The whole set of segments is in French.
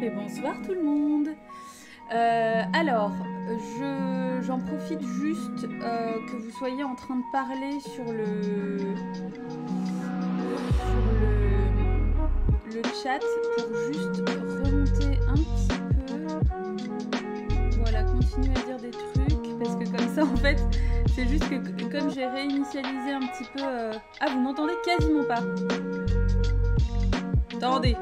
Et bonsoir tout le monde. Alors, j'en profite juste que vous soyez en train de parler sur le chat pour juste remonter un petit peu. Voilà, continuer à dire des trucs parce que comme ça en fait, c'est juste que comme j'ai réinitialisé un petit peu... Ah, vous m'entendez quasiment pas. Attendez.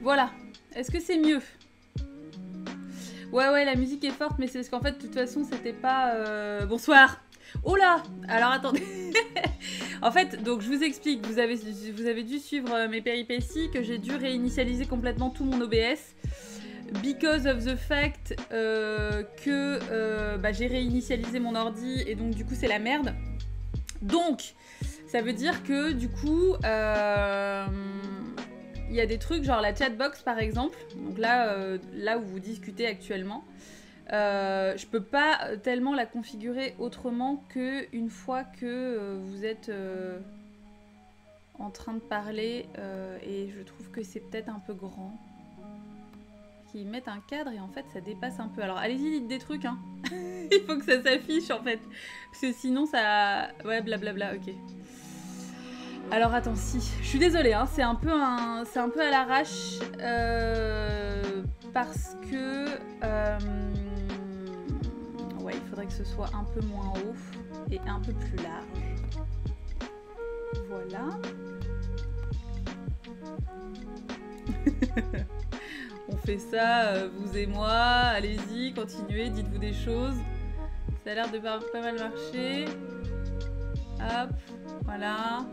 Voilà. Est-ce que c'est mieux? Ouais, la musique est forte, mais c'est parce qu'en fait, de toute façon, c'était pas... Bonsoir. Oh là. Alors, attendez. En fait, donc, je vous explique. Vous avez dû suivre mes péripéties, que j'ai dû réinitialiser complètement tout mon OBS. Because of the fact que j'ai réinitialisé mon ordi, et donc, du coup, c'est la merde. Donc, ça veut dire que, du coup... il y a des trucs genre la chatbox par exemple, donc là où vous discutez actuellement, je peux pas tellement la configurer autrement que une fois que vous êtes en train de parler et je trouve que c'est peut-être un peu grand. Qu'ils mettent un cadre et en fait ça dépasse un peu. Alors allez-y, dites des trucs hein. Il faut que ça s'affiche en fait. Parce que sinon ça... Ouais blablabla, ok. Alors attends, si, je suis désolée, hein, c'est un peu à l'arrache parce que ouais, il faudrait que ce soit un peu moins haut et un peu plus large. Voilà. On fait ça, vous et moi, allez-y, continuez, dites-vous des choses. Ça a l'air de pas mal marcher. Hop, voilà.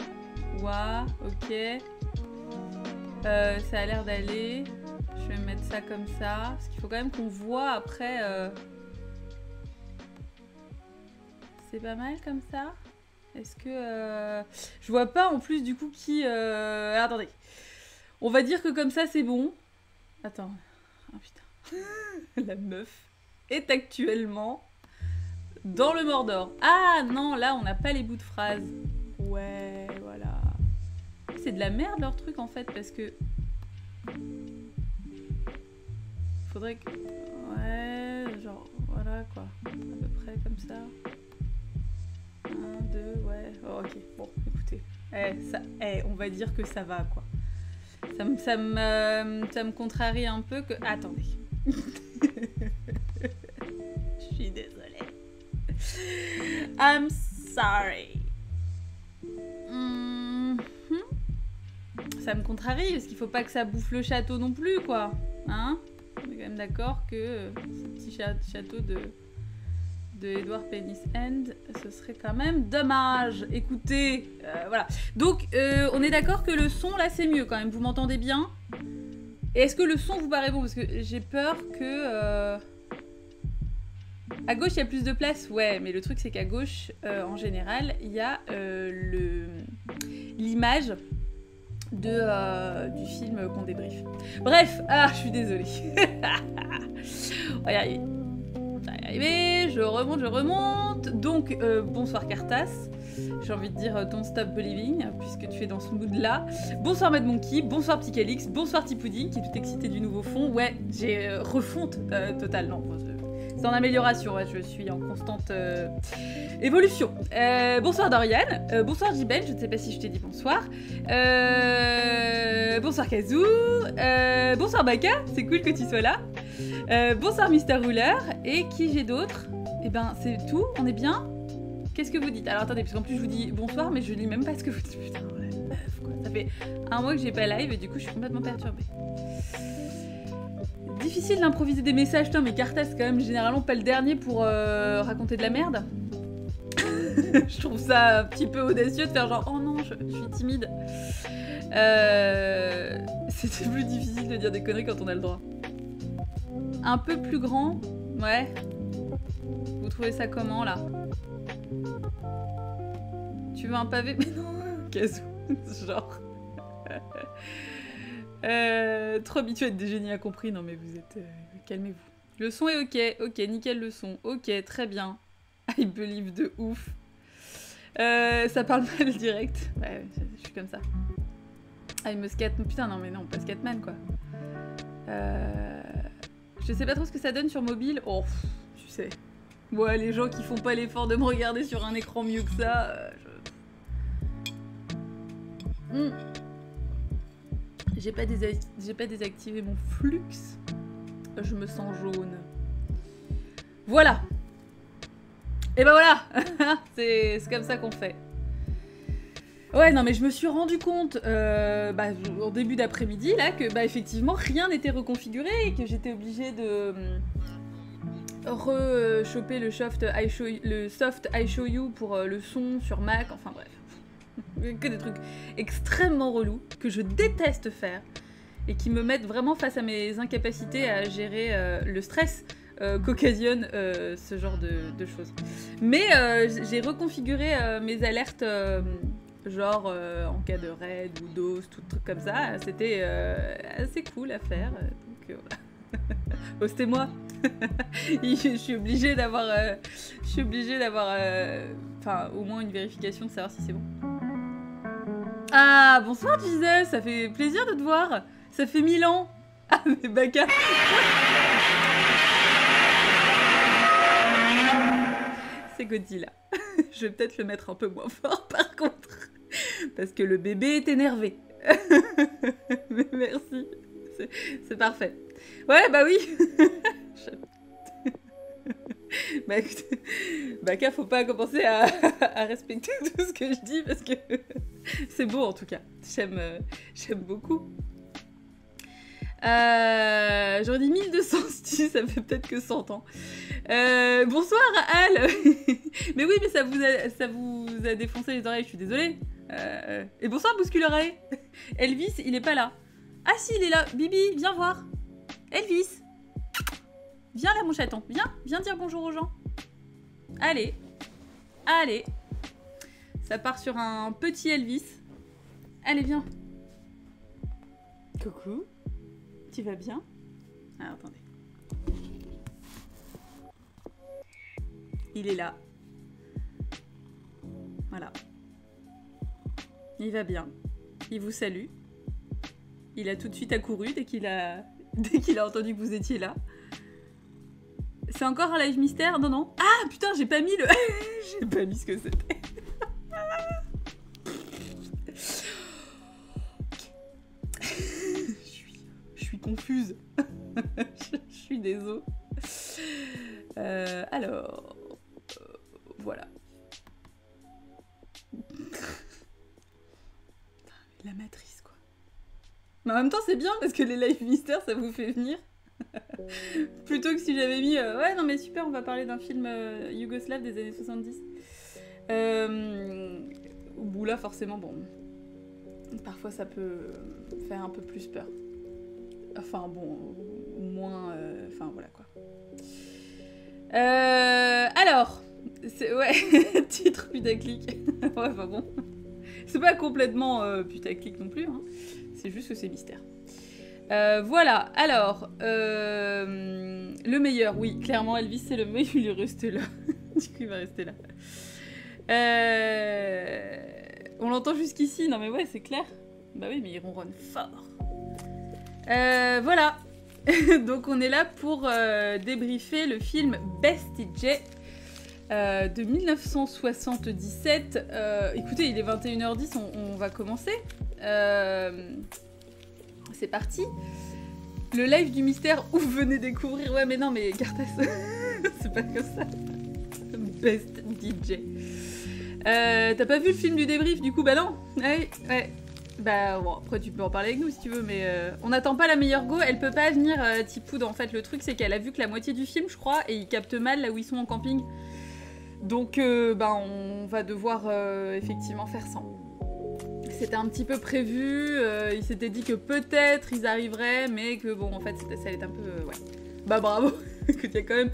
Ouah, ok. Ça a l'air d'aller. Je vais mettre ça comme ça. Parce qu'il faut quand même qu'on voit après. C'est pas mal comme ça. Est-ce que... Je vois pas en plus du coup qui... Attendez. On va dire que comme ça c'est bon. Attends. Oh putain. La meuf est actuellement dans le Mordor. Ah non, là on n'a pas les bouts de phrases. Ouais, voilà. C'est de la merde leur truc en fait parce que... Faudrait que... Ouais, genre voilà quoi. À peu près comme ça. 1, 2, ouais. Oh, ok, bon, écoutez. On va dire que ça va quoi. Ça me contrarie un peu que... Attendez. Je suis désolée. I'm sorry. Ça me contrarie, parce qu'il faut pas que ça bouffe le château non plus, quoi. Hein? On est quand même d'accord que ce petit château de Edward Penis End, ce serait quand même dommage. Écoutez, voilà. Donc, on est d'accord que le son, là, c'est mieux quand même. Vous m'entendez bien? Et est-ce que le son vous paraît bon? Parce que j'ai peur que... À gauche, il y a plus de place? Ouais, mais le truc, c'est qu'à gauche, en général, il y a l'image du film qu'on débriefe. Bref, je suis désolée. On va y arriver. Je remonte. Donc, bonsoir Cartas. J'ai envie de dire don't stop believing, puisque tu es dans ce mood-là. Bonsoir Mad Monkey, bonsoir Petit Calix, bonsoir Petit Pudding, qui est tout excité du nouveau fond. Ouais, j'ai refonte totale. Non, c'est en amélioration, ouais, je suis en constante évolution. Bonsoir Dorian, bonsoir Jiben, je ne sais pas si je t'ai dit bonsoir. Bonsoir Kazoo, bonsoir Baka, c'est cool que tu sois là. Bonsoir Mister Ruler, et qui j'ai d'autre? Eh ben c'est tout, on est bien? Qu'est-ce que vous dites? Alors attendez, parce qu'en plus je vous dis bonsoir, mais je lis même pas ce que vous dites. Putain, ouais, meuf, quoi. Ça fait un mois que j'ai pas live et du coup je suis complètement perturbée. Difficile d'improviser des messages, putain, mais Cartas c'est quand même généralement pas le dernier pour raconter de la merde. Je trouve ça un petit peu audacieux de faire genre oh non, je suis timide. C'était plus difficile de dire des conneries quand on a le droit. Un peu plus grand, ouais. Vous trouvez ça comment là? Tu veux un pavé? Mais non, Kazoo, genre. Trop habitué à être des génies incompris. Non mais vous êtes... calmez-vous. Le son est ok. Ok, nickel le son. Ok, très bien. I believe de ouf. Ça parle mal direct. Ouais, je suis comme ça. Ah, il me scat... Putain, non mais non, pas Scatman quoi. Je sais pas trop ce que ça donne sur mobile. Oh, tu sais. Ouais, les gens qui font pas l'effort de me regarder sur un écran mieux que ça... J'ai pas désactivé mon flux. Je me sens jaune. Voilà. Et bah voilà. C'est comme ça qu'on fait. Ouais, non, mais je me suis rendu compte au début d'après-midi là que effectivement rien n'était reconfiguré et que j'étais obligée de re-choper le soft I Show You pour le son sur Mac. Enfin bref. Que des trucs extrêmement relous que je déteste faire et qui me mettent vraiment face à mes incapacités à gérer le stress qu'occasionne ce genre de choses. Mais j'ai reconfiguré mes alertes genre en cas de raid ou d'os, tout truc comme ça. C'était assez cool à faire. Donc voilà. Hostez-moi. Je suis obligée d'avoir enfin au moins une vérification de savoir si c'est bon. Ah, bonsoir Jesus, ça fait plaisir de te voir. Ça fait 1000 ans. Ah, mais Baka. C'est Godzilla. Je vais peut-être le mettre un peu moins fort par contre. Parce que le bébé est énervé. Mais merci. C'est parfait. Ouais, bah oui. Bah écoute, Baka, faut pas commencer à respecter tout ce que je dis parce que c'est beau en tout cas. J'aime beaucoup. J'aurais dit 1200 si ça fait peut-être que 100 ans. Bonsoir Al. Mais oui, mais ça vous a défoncé les oreilles, je suis désolée. Et bonsoir Bouscule-oreille. Elvis, il est pas là. Ah si, il est là. Bibi, viens voir. Elvis. Viens là mon chaton, viens dire bonjour aux gens. Allez, allez. Ça part sur un petit Elvis. Allez, viens. Coucou. Tu vas bien? Ah, attendez. Il est là. Voilà. Il va bien. Il vous salue. Il a tout de suite accouru dès qu'il a entendu que vous étiez là. C'est encore un live mystère? Non, non. Ah, putain, j'ai pas mis le... j'ai pas mis ce que c'était. Je suis confuse. Je suis désolée. Alors... voilà. La matrice, quoi. Mais en même temps, c'est bien parce que les live mystères, ça vous fait venir. Plutôt que si j'avais mis ouais non mais super, on va parler d'un film yougoslave des années 70 où là forcément bon parfois ça peut faire un peu plus peur, enfin bon ou moins enfin voilà quoi. Alors ouais titre putaclic. Ouais enfin bon c'est pas complètement putaclic non plus hein. C'est juste que c'est mystère. Voilà, alors, le meilleur, oui, clairement, Elvis, c'est le meilleur, il est resté là. Du coup, il va rester là. On l'entend jusqu'ici, non mais ouais, c'est clair. Bah oui, mais il ronronne fort. Voilà. Donc, on est là pour débriefer le film Bestie de 1977. Écoutez, il est 21h10, on va commencer. C'est parti. Le live du mystère où vous venez découvrir... Ouais mais non mais Cartas, c'est pas comme ça. Best DJ. T'as pas vu le film du débrief du coup? Bah non. Ouais. Bah bon après tu peux en parler avec nous si tu veux mais on n'attend pas la meilleure go, elle peut pas venir Tipoud. En fait le truc c'est qu'elle a vu que la moitié du film je crois et ils captent mal là où ils sont en camping. Donc bah on va devoir effectivement faire sans. C'était un petit peu prévu, ils s'étaient dit que peut-être ils arriveraient, mais que bon, en fait, ça allait être un peu... ouais. Bah bravo. Écoute, il y a quand même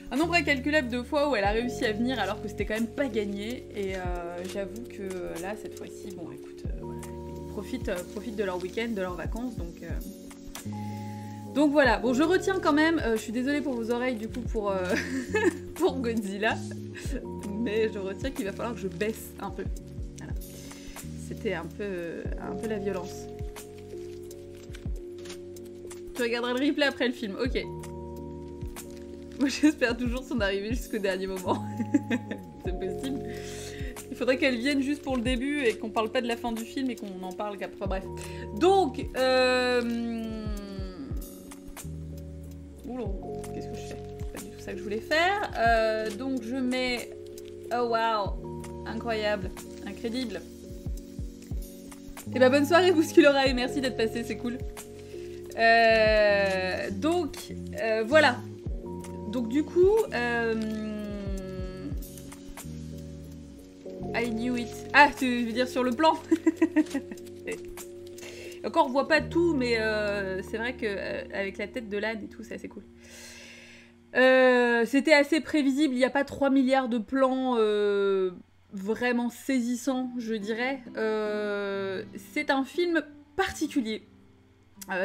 un nombre incalculable de fois où elle a réussi à venir alors que c'était quand même pas gagné. Et j'avoue que là, cette fois-ci, bon, écoute, voilà, les profitent de leur week-end, de leurs vacances, donc voilà. Bon, je retiens quand même, je suis désolée pour vos oreilles du coup pour, pour Godzilla, mais je retiens qu'il va falloir que je baisse un peu. Voilà. C'était un peu la violence. Tu regarderas le replay après le film, ok. Moi j'espère toujours son arrivée jusqu'au dernier moment. C'est possible. Il faudrait qu'elle vienne juste pour le début et qu'on parle pas de la fin du film et qu'on en parle qu'après. Enfin, bref. Donc, oula, qu'est-ce que je fais? C'est pas du tout ça que je voulais faire. Donc je mets... Oh waouh, incroyable, incrédible. Et bah bonne soirée Bousculora et merci d'être passé, c'est cool. Donc, voilà. Donc du coup, I knew it. Ah, tu veux dire sur le plan. Encore, on voit pas tout, mais c'est vrai que avec la tête de l'âne et tout, c'est assez cool. C'était assez prévisible. Il n'y a pas 3 milliards de plans vraiment saisissants, je dirais. C'est un film particulier.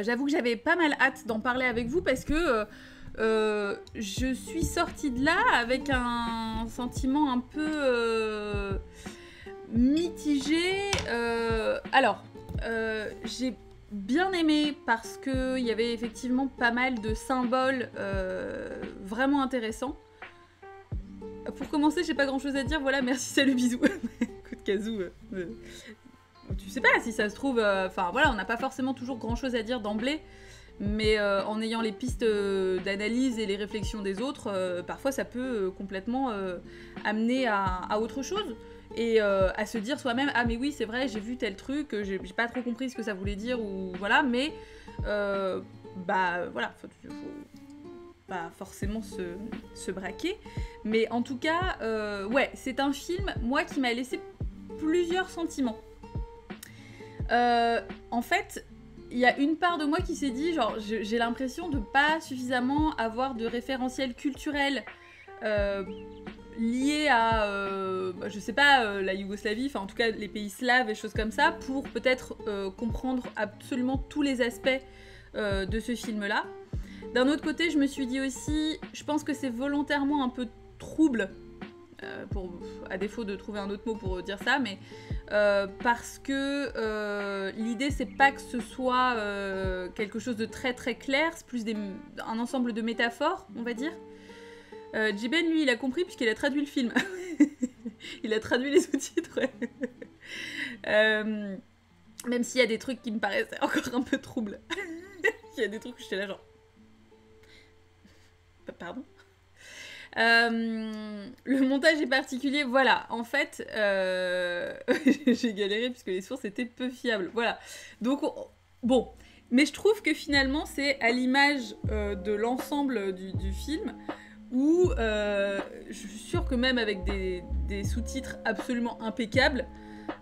J'avoue que j'avais pas mal hâte d'en parler avec vous parce que je suis sortie de là avec un sentiment un peu mitigé. Alors, j'ai bien aimé parce qu'il y avait effectivement pas mal de symboles vraiment intéressants. Pour commencer, j'ai pas grand chose à dire. Voilà, merci, salut, bisous. Écoute, Kazoo. Tu sais pas si ça se trouve. Enfin voilà, on n'a pas forcément toujours grand chose à dire d'emblée. Mais en ayant les pistes d'analyse et les réflexions des autres, parfois ça peut complètement amener à autre chose. Et à se dire soi-même, ah mais oui c'est vrai, j'ai vu tel truc, j'ai pas trop compris ce que ça voulait dire, ou voilà, mais bah voilà, faut pas forcément se braquer. Mais en tout cas, ouais, c'est un film, moi, qui m'a laissé plusieurs sentiments. En fait... Il y a une part de moi qui s'est dit, genre, j'ai l'impression de pas suffisamment avoir de référentiel culturel lié à, je sais pas, la Yougoslavie, enfin en tout cas les pays slaves et choses comme ça, pour peut-être comprendre absolument tous les aspects de ce film-là. D'un autre côté, je me suis dit aussi, je pense que c'est volontairement un peu trouble, à défaut de trouver un autre mot pour dire ça, mais parce que l'idée c'est pas que ce soit quelque chose de très très clair, c'est plus un ensemble de métaphores, on va dire. Jiben, lui, il a compris puisqu'il a traduit le film. Il a traduit les sous-titres. Même s'il y a des trucs qui me paraissaient encore un peu troubles. Il y a des trucs où j'étais là genre... Pardon. Le montage est particulier, voilà, en fait, j'ai galéré puisque les sources étaient peu fiables, voilà. Donc, bon, mais je trouve que finalement, c'est à l'image de l'ensemble du film, où je suis sûre que même avec des sous-titres absolument impeccables,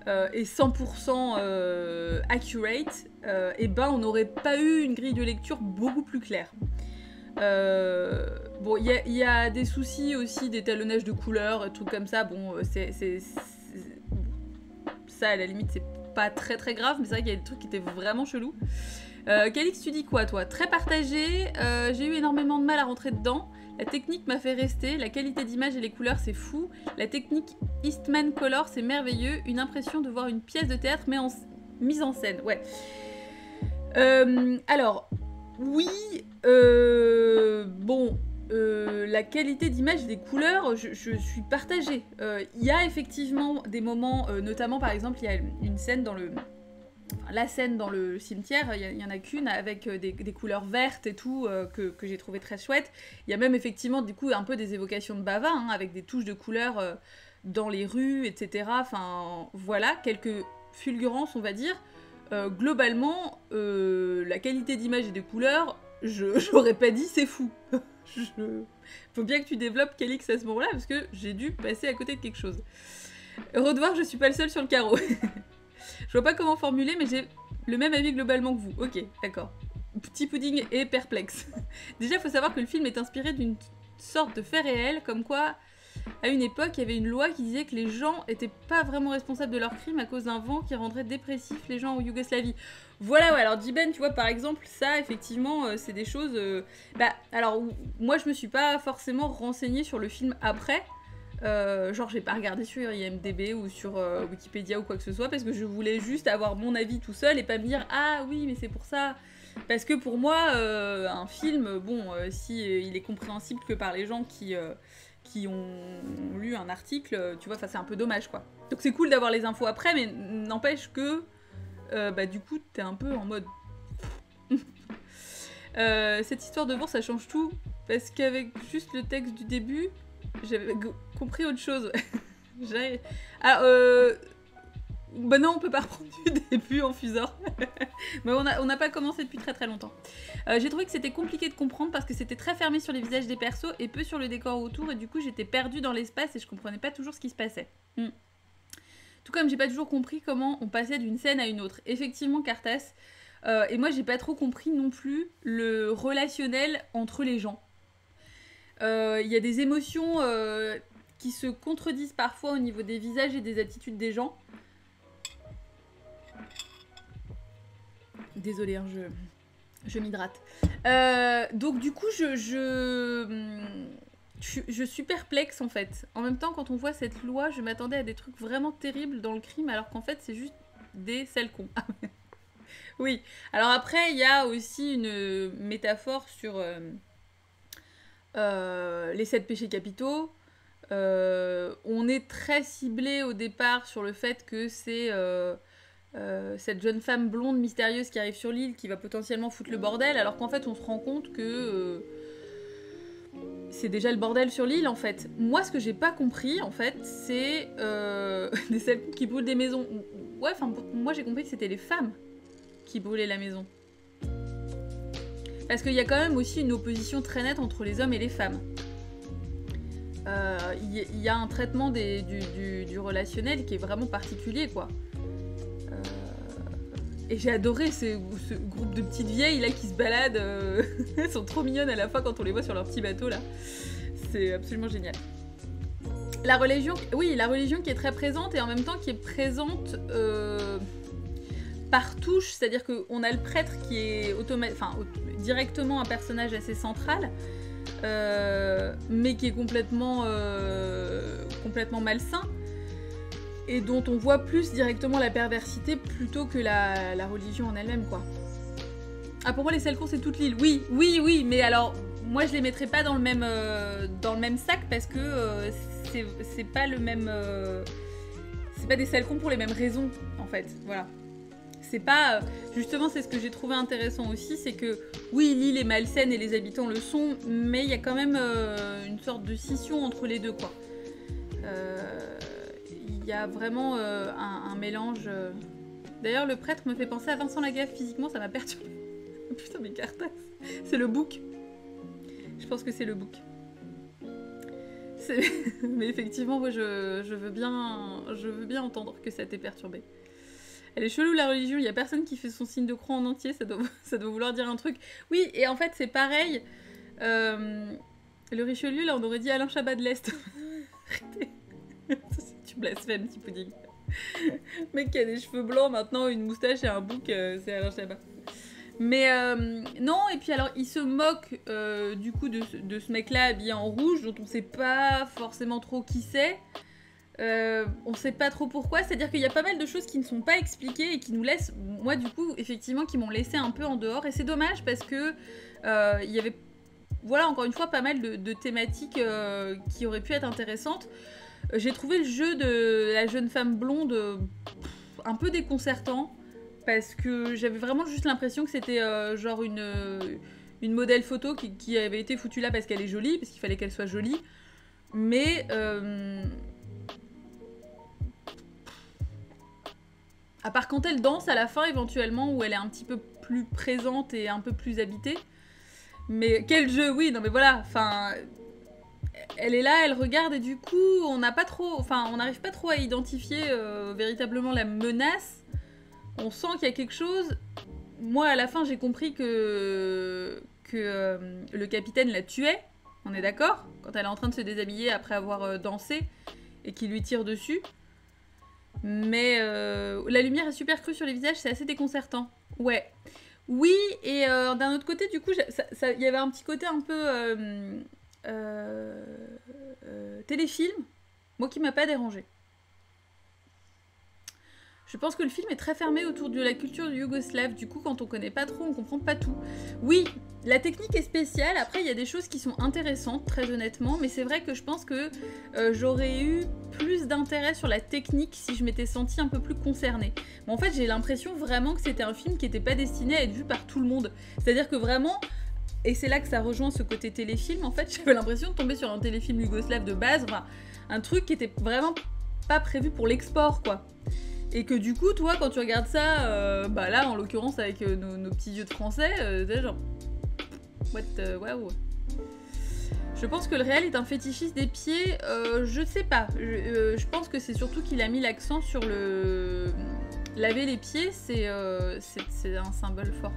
et 100% accurate, et ben on n'aurait pas eu une grille de lecture beaucoup plus claire. Bon, il y a des soucis aussi d'étalonnage de couleurs, trucs comme ça. Bon, ça à la limite c'est pas très très grave, mais c'est vrai qu'il y a des trucs qui étaient vraiment chelous. Calix, tu dis quoi toi? Très partagé. J'ai eu énormément de mal à rentrer dedans. La technique m'a fait rester. La qualité d'image et les couleurs c'est fou. La technique Eastman Color c'est merveilleux. Une impression de voir une pièce de théâtre mais mise en scène. Ouais. Alors. Oui, bon, la qualité d'image et des couleurs, je suis partagée. Il y a effectivement des moments, notamment par exemple, il y a une scène dans la scène dans le cimetière, il y en a qu'une avec des couleurs vertes et tout, que j'ai trouvé très chouette. Il y a même effectivement du coup un peu des évocations de Bava, hein, avec des touches de couleurs dans les rues, etc. Enfin, voilà, quelques fulgurances, on va dire. Globalement, la qualité d'image et de couleurs, j'aurais pas dit c'est fou. Faut bien que tu développes Calix à ce moment-là, parce que j'ai dû passer à côté de quelque chose. Redevoir, je suis pas le seul sur le carreau. Je vois pas comment formuler, mais j'ai le même avis globalement que vous. Ok, d'accord. Petit pudding est perplexe. Déjà, il faut savoir que le film est inspiré d'une sorte de fait réel, comme quoi À une époque, il y avait une loi qui disait que les gens étaient pas vraiment responsables de leurs crimes à cause d'un vent qui rendrait dépressifs les gens en Yougoslavie. Voilà, ouais, alors Jiben, tu vois, par exemple, ça, effectivement, c'est des choses... alors, moi, je me suis pas forcément renseignée sur le film après. Genre, j'ai pas regardé sur IMDb ou sur Wikipédia ou quoi que ce soit, parce que je voulais juste avoir mon avis tout seul et pas me dire « Ah oui, mais c'est pour ça !» Parce que pour moi, un film, si il est compréhensible que par les gens qui ont lu un article, tu vois, c'est un peu dommage, quoi. Donc c'est cool d'avoir les infos après, mais n'empêche que, du coup, t'es un peu en mode... cette histoire de bourse, ça change tout, parce qu'avec juste le texte du début, j'avais compris autre chose. Alors, bah non, on peut pas reprendre du début en fusant. Mais on n'a pas commencé depuis très très longtemps. J'ai trouvé que c'était compliqué de comprendre parce que c'était très fermé sur les visages des persos et peu sur le décor autour, et du coup j'étais perdue dans l'espace et je comprenais pas toujours ce qui se passait. Tout comme j'ai pas toujours compris comment on passait d'une scène à une autre. Effectivement, Cartas, et moi j'ai pas trop compris non plus le relationnel entre les gens. Il y a des émotions qui se contredisent parfois au niveau des visages et des attitudes des gens. Désolée, hein, je m'hydrate. Donc du coup, je suis perplexe en fait. En même temps, quand on voit cette loi, je m'attendais à des trucs vraiment terribles dans le crime, alors qu'en fait, c'est juste des sales cons. Oui. Alors après, il y a aussi une métaphore sur les 7 péchés capitaux. On est très ciblé au départ sur le fait que c'est... cette jeune femme blonde mystérieuse qui arrive sur l'île qui va potentiellement foutre le bordel, alors qu'en fait on se rend compte que c'est déjà le bordel sur l'île en fait. Moi ce que j'ai pas compris en fait c'est des celles qui brûlent des maisons. Ouais, enfin moi j'ai compris que c'était les femmes qui brûlaient la maison. Parce qu'il y a quand même aussi une opposition très nette entre les hommes et les femmes. Il y a un traitement du relationnel qui est vraiment particulier quoi. Et j'ai adoré ce groupe de petites vieilles là qui se baladent. Elles sont trop mignonnes à la fois quand on les voit sur leur petit bateau là. C'est absolument génial. La religion, oui, la religion qui est très présente et en même temps qui est présente par touche. C'est-à-dire qu'on a le prêtre qui est directement un personnage assez central, mais qui est complètement malsain. Et dont on voit plus directement la perversité plutôt que la religion en elle-même, quoi. Ah, pour moi, les Salcons, c'est toute l'île. Oui, mais alors, moi, je les mettrais pas dans le même sac parce que c'est pas le même... c'est pas des Salcons pour les mêmes raisons, en fait, voilà. C'est pas... justement, c'est ce que j'ai trouvé intéressant aussi, c'est que, oui, l'île est malsaine et les habitants le sont, mais il y a quand même une sorte de scission entre les deux, quoi. Il y a vraiment un mélange. D'ailleurs, le prêtre me fait penser à Vincent Lagaffe physiquement, ça m'a perturbé. Putain, mais Cartas, c'est le bouc. Je pense que c'est le bouc. Mais effectivement, moi, je veux bien entendre que ça t'ait perturbé. Elle est chelou la religion, il y a personne qui fait son signe de croix en entier, ça doit vouloir dire un truc. Oui, et en fait, c'est pareil. Le Richelieu, là, on aurait dit Alain Chabat de l'Est. Arrêtez. Tu blasphèmes, petit pudding. Mec qui a des cheveux blancs maintenant, une moustache et un bouc, c'est Alain Chabat. Mais non, et puis alors il se moque du coup de ce mec-là habillé en rouge, dont on sait pas forcément trop qui c'est. On sait pas trop pourquoi, c'est-à-dire qu'il y a pas mal de choses qui ne sont pas expliquées et qui nous laissent, moi du coup, effectivement, qui m'ont laissé un peu en dehors. Et c'est dommage parce que il y avait, voilà, encore une fois, pas mal de thématiques qui auraient pu être intéressantes. J'ai trouvé le jeu de la jeune femme blonde un peu déconcertant parce que j'avais vraiment juste l'impression que c'était genre une modèle photo qui avait été foutue là parce qu'elle est jolie, parce qu'il fallait qu'elle soit jolie. Mais à part quand elle danse à la fin éventuellement où elle est un petit peu plus présente et un peu plus habitée. Mais quel jeu, oui, non mais voilà, enfin... Elle est là, elle regarde et du coup, on n'arrive pas trop à identifier véritablement la menace. On sent qu'il y a quelque chose. Moi, à la fin, j'ai compris que le capitaine la tuait. On est d'accord? Quand elle est en train de se déshabiller après avoir dansé et qu'il lui tire dessus. Mais la lumière est super crue sur les visages, c'est assez déconcertant. Ouais. Oui, et d'un autre côté, du coup, il y avait un petit côté un peu téléfilm, moi qui m'a pas dérangé. Je pense que le film est très fermé autour de la culture yougoslave, du coup quand on connaît pas trop, on comprend pas tout. Oui, la technique est spéciale, après il y a des choses qui sont intéressantes, très honnêtement, mais c'est vrai que je pense que j'aurais eu plus d'intérêt sur la technique si je m'étais sentie un peu plus concernée. Mais en fait j'ai l'impression vraiment que c'était un film qui était pas destiné à être vu par tout le monde. C'est-à-dire que vraiment, et c'est là que ça rejoint ce côté téléfilm, en fait j'avais l'impression de tomber sur un téléfilm yougoslave de base, enfin un truc qui était vraiment pas prévu pour l'export quoi. Et que du coup, toi, quand tu regardes ça, bah là, en l'occurrence, avec nos petits yeux de français, t'es genre... Waouh. Je pense que le réel est un fétichiste des pieds, je sais pas. Je pense que c'est surtout qu'il a mis l'accent sur le... Laver les pieds, c'est un symbole fort.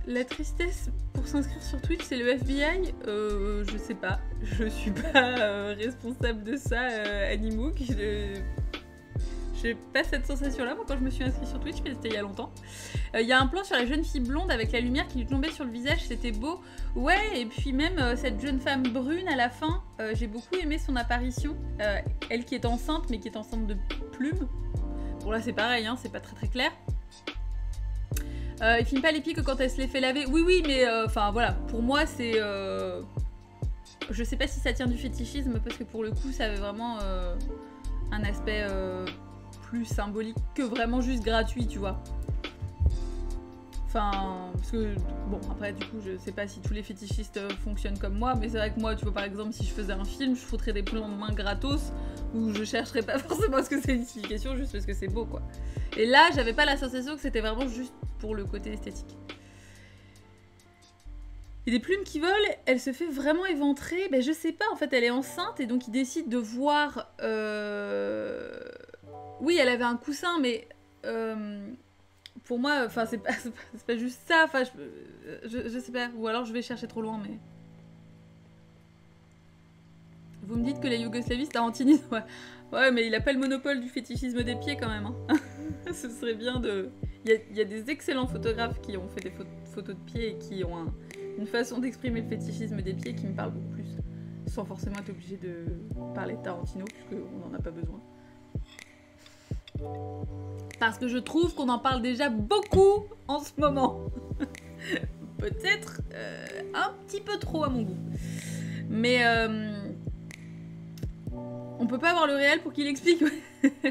La tristesse pour s'inscrire sur Twitch, c'est le FBI? Je sais pas. Je suis pas responsable de ça, Animook. J'ai pas cette sensation-là, moi, quand je me suis inscrite sur Twitch, mais c'était il y a longtemps. Il y a un plan sur la jeune fille blonde avec la lumière qui lui tombait sur le visage, c'était beau. Ouais, et puis même cette jeune femme brune à la fin, j'ai beaucoup aimé son apparition. Elle qui est enceinte, mais qui est enceinte de plumes. Bon là c'est pareil, hein, c'est pas très clair. Il filme pas les pieds que quand elle se les fait laver. Oui, mais enfin voilà, pour moi c'est... Je sais pas si ça tient du fétichisme, parce que pour le coup ça avait vraiment un aspect plus symbolique que vraiment juste gratuit, tu vois. Enfin, parce que, bon, après, du coup, je sais pas si tous les fétichistes fonctionnent comme moi, mais c'est vrai que moi, tu vois, par exemple, si je faisais un film, je foutrais des plans de main gratos, où je chercherais pas forcément ce que c'est une signification, juste parce que c'est beau, quoi. Et là, j'avais pas la sensation que c'était vraiment juste pour le côté esthétique. Et des plumes qui volent, elle se fait vraiment éventrer, ben je sais pas, en fait, elle est enceinte, et donc il décide de voir... Oui, elle avait un coussin, mais... Pour moi, enfin, c'est pas juste ça, enfin, je sais pas, ou alors je vais chercher trop loin, mais... Vous me dites que la Yougoslavie, c'est Tarantino, ouais. Ouais, mais il a pas le monopole du fétichisme des pieds, quand même, hein. Ce serait bien de... Il y a des excellents photographes qui ont fait des photos de pieds et qui ont une façon d'exprimer le fétichisme des pieds qui me parle beaucoup plus, sans forcément être obligé de parler de Tarantino, puisqu'on n'en a pas besoin. Parce que je trouve qu'on en parle déjà beaucoup en ce moment. Peut-être un petit peu trop à mon goût. Mais on peut pas avoir le réel pour qu'il explique.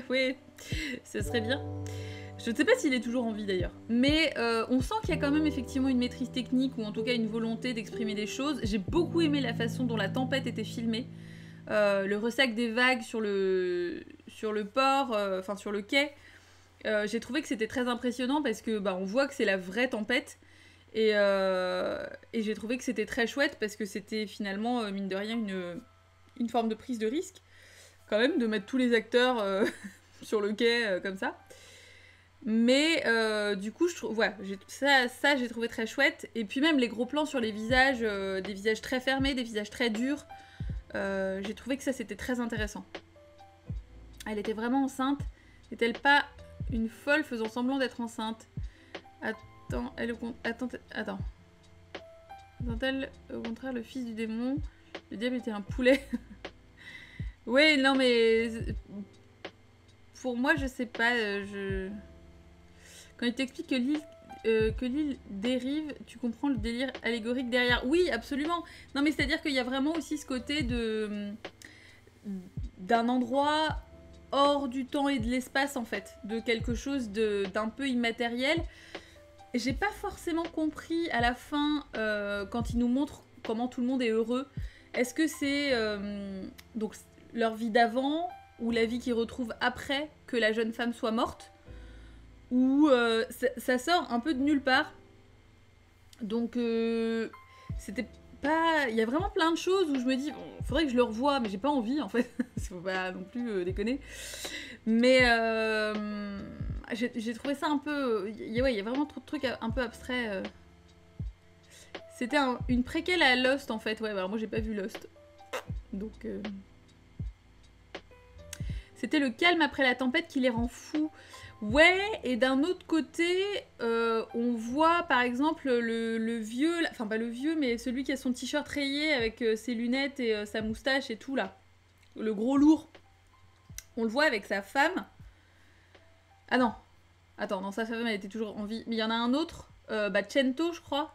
Oui, ce serait bien. Je ne sais pas s'il est toujours en vie d'ailleurs. Mais on sent qu'il y a quand même effectivement une maîtrise technique ou en tout cas une volonté d'exprimer des choses. J'ai beaucoup aimé la façon dont la tempête était filmée. Le ressac des vagues sur le port, enfin sur le quai. J'ai trouvé que c'était très impressionnant parce que bah, on voit que c'est la vraie tempête et j'ai trouvé que c'était très chouette parce que c'était finalement mine de rien une forme de prise de risque quand même de mettre tous les acteurs sur le quai comme ça. Mais du coup je trouve ouais, ça j'ai trouvé très chouette et puis même les gros plans sur les visages, des visages très fermés, des visages très durs, j'ai trouvé que ça c'était très intéressant. Elle était vraiment enceinte, n'est-elle pas une folle faisant semblant d'être enceinte? Attends, Attend-elle au contraire le fils du démon? Le diable était un poulet. Oui, non mais... Pour moi, je sais pas, Quand il t'explique que l'île dérive, tu comprends le délire allégorique derrière. Oui, absolument. Non mais c'est-à-dire qu'il y a vraiment aussi ce côté d'un endroit... hors du temps et de l'espace en fait, de quelque chose d'un peu immatériel. J'ai pas forcément compris à la fin, quand ils nous montrent comment tout le monde est heureux, est-ce que c'est donc leur vie d'avant ou la vie qu'ils retrouvent après que la jeune femme soit morte, ou ça sort un peu de nulle part. Donc c'était pas... Il y a vraiment plein de choses où je me dis, bon, faudrait que je le revoie, mais j'ai pas envie en fait. Faut pas non plus déconner. Mais J'ai trouvé ça un peu... Ouais, il y a vraiment trop de trucs un peu abstraits. C'était une préquelle à Lost, en fait. Ouais, alors moi, j'ai pas vu Lost. Donc... C'était le calme après la tempête qui les rend fous. Ouais, et d'un autre côté, on voit par exemple le vieux, enfin pas le vieux, mais celui qui a son t-shirt rayé avec ses lunettes et sa moustache et tout là. Le gros lourd. On le voit avec sa femme. Ah non. Attends, non, sa femme elle était toujours en vie. Mais il y en a un autre, Chento je crois,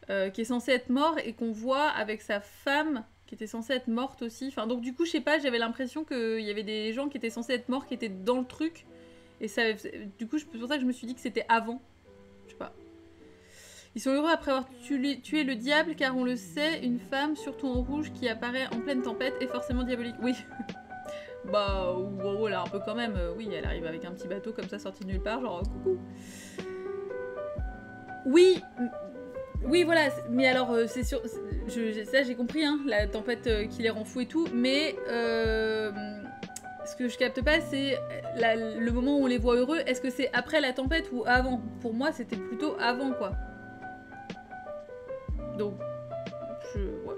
qui est censé être mort et qu'on voit avec sa femme qui était censée être morte aussi. Enfin, donc du coup, je sais pas, j'avais l'impression qu'il y avait des gens qui étaient censés être morts, qui étaient dans le truc. Et ça, du coup, c'est pour ça que je me suis dit que c'était avant. Je sais pas. Ils sont heureux après avoir tué le diable, car on le sait, une femme, surtout en rouge, qui apparaît en pleine tempête, est forcément diabolique. Oui. Bah, wow, là, un peu quand même. Oui, elle arrive avec un petit bateau comme ça, sorti de nulle part, genre, coucou. Oui, oui, voilà, mais alors, c'est sûr, ça j'ai compris, hein, la tempête qui les rend fous et tout, mais ce que je capte pas, c'est le moment où on les voit heureux, est-ce que c'est après la tempête ou avant? Pour moi, c'était plutôt avant, quoi. Donc, ouais.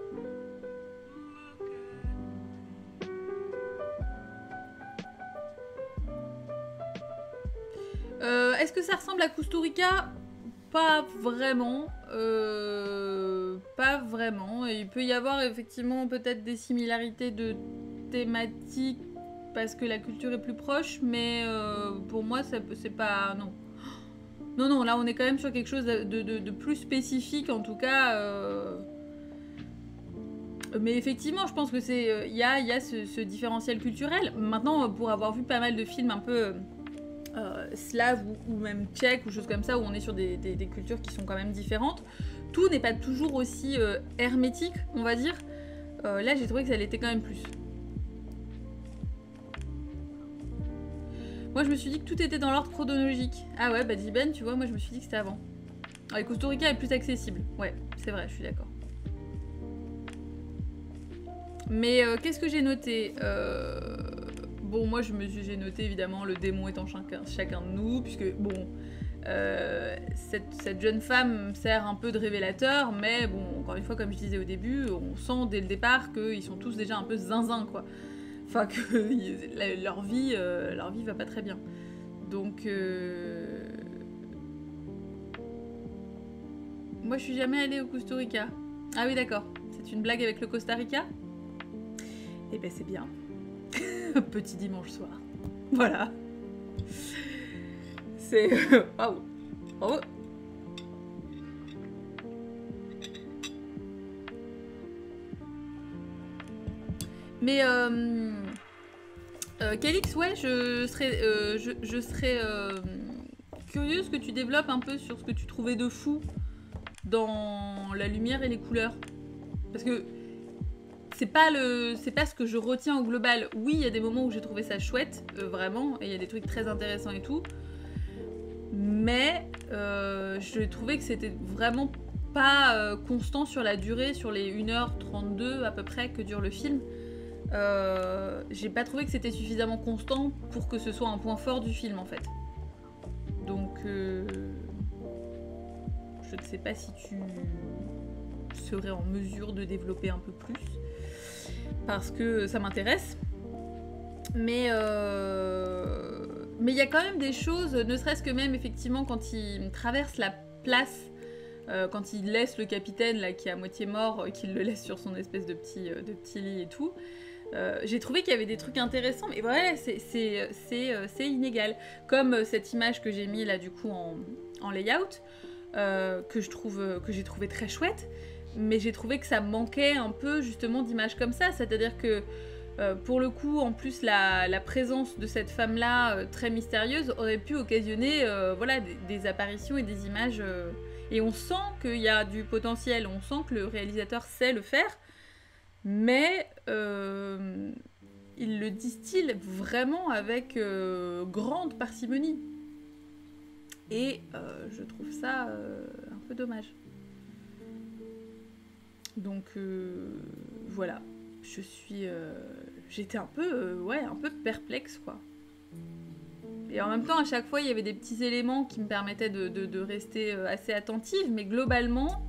Est-ce que ça ressemble à Kusturica? Pas vraiment. Pas vraiment. Et il peut y avoir effectivement peut-être des similarités de thématiques parce que la culture est plus proche, mais pour moi, c'est pas... Non. Non, non, là on est quand même sur quelque chose de plus spécifique en tout cas. Mais effectivement, je pense que c'est... Il y a ce différentiel culturel. Maintenant, pour avoir vu pas mal de films un peu... slave ou même tchèque ou choses comme ça où on est sur des cultures qui sont quand même différentes, tout n'est pas toujours aussi hermétique, on va dire. Là j'ai trouvé que ça l'était quand même plus. Moi je me suis dit que tout était dans l'ordre chronologique. Ah ouais, bah dis Ben, tu vois, moi je me suis dit que c'était avant. Ouais, Costa Rica est plus accessible. Ouais, c'est vrai, je suis d'accord. Mais qu'est-ce que j'ai noté Bon, moi j'ai noté évidemment le démon étant chacun de nous, puisque bon, cette jeune femme sert un peu de révélateur, mais bon, encore une fois, comme je disais au début, on sent dès le départ qu'ils sont tous déjà un peu zinzin, quoi. Enfin, que leur vie va pas très bien. Donc, moi je suis jamais allée au Costa Rica. Ah oui, d'accord. C'est une blague avec le Costa Rica? Eh ben c'est bien. Petit dimanche soir. Voilà. C'est... Waouh. Bravo. Mais Calix, ouais, je serais curieuse que tu développes un peu sur ce que tu trouvais de fou dans la lumière et les couleurs. Parce que c'est pas ce que je retiens au global. Oui, il y a des moments où j'ai trouvé ça chouette, vraiment, et il y a des trucs très intéressants et tout. Mais je trouvais que c'était vraiment pas constant sur la durée, sur les 1h32 à peu près que dure le film. J'ai pas trouvé que c'était suffisamment constant pour que ce soit un point fort du film en fait. Donc je ne sais pas si tu serais en mesure de développer un peu plus parce que ça m'intéresse. Mais il y a quand même des choses, ne serait-ce que même effectivement quand il traverse la place, quand il laisse le capitaine là qui est à moitié mort, qu'il le laisse sur son espèce de petit lit et tout. J'ai trouvé qu'il y avait des trucs intéressants, mais ouais, c'est inégal. Comme cette image que j'ai mis là du coup en layout, que j'ai trouvé très chouette, mais j'ai trouvé que ça manquait un peu justement d'images comme ça, c'est-à-dire que pour le coup, en plus, la présence de cette femme-là, très mystérieuse, aurait pu occasionner voilà, des apparitions et des images. Et on sent qu'il y a du potentiel, on sent que le réalisateur sait le faire, mais il le distille vraiment avec grande parcimonie. Et je trouve ça un peu dommage. Donc voilà, j'étais un peu perplexe quoi. Et en même temps, à chaque fois, il y avait des petits éléments qui me permettaient de rester assez attentive, mais globalement,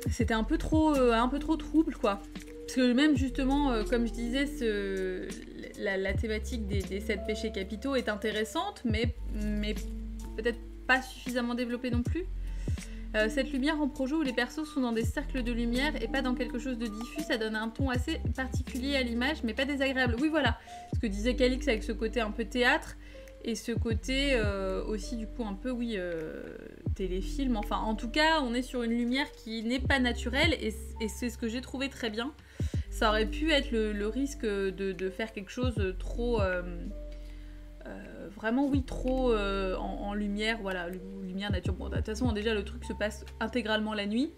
c'était un peu trop trouble, quoi. Parce que même, justement, comme je disais, la thématique des 7 péchés capitaux est intéressante, mais peut-être pas suffisamment développée non plus. Cette lumière en projo où les persos sont dans des cercles de lumière et pas dans quelque chose de diffus, ça donne un ton assez particulier à l'image, mais pas désagréable. Oui, voilà, ce que disait Calix avec ce côté un peu théâtre, et ce côté aussi, du coup, un peu, oui, téléfilm. Enfin, en tout cas, on est sur une lumière qui n'est pas naturelle, et c'est ce que j'ai trouvé très bien. Ça aurait pu être le risque de faire quelque chose trop... vraiment, oui, trop en lumière, voilà, lumière nature. Bon, de toute façon, déjà, le truc se passe intégralement la nuit,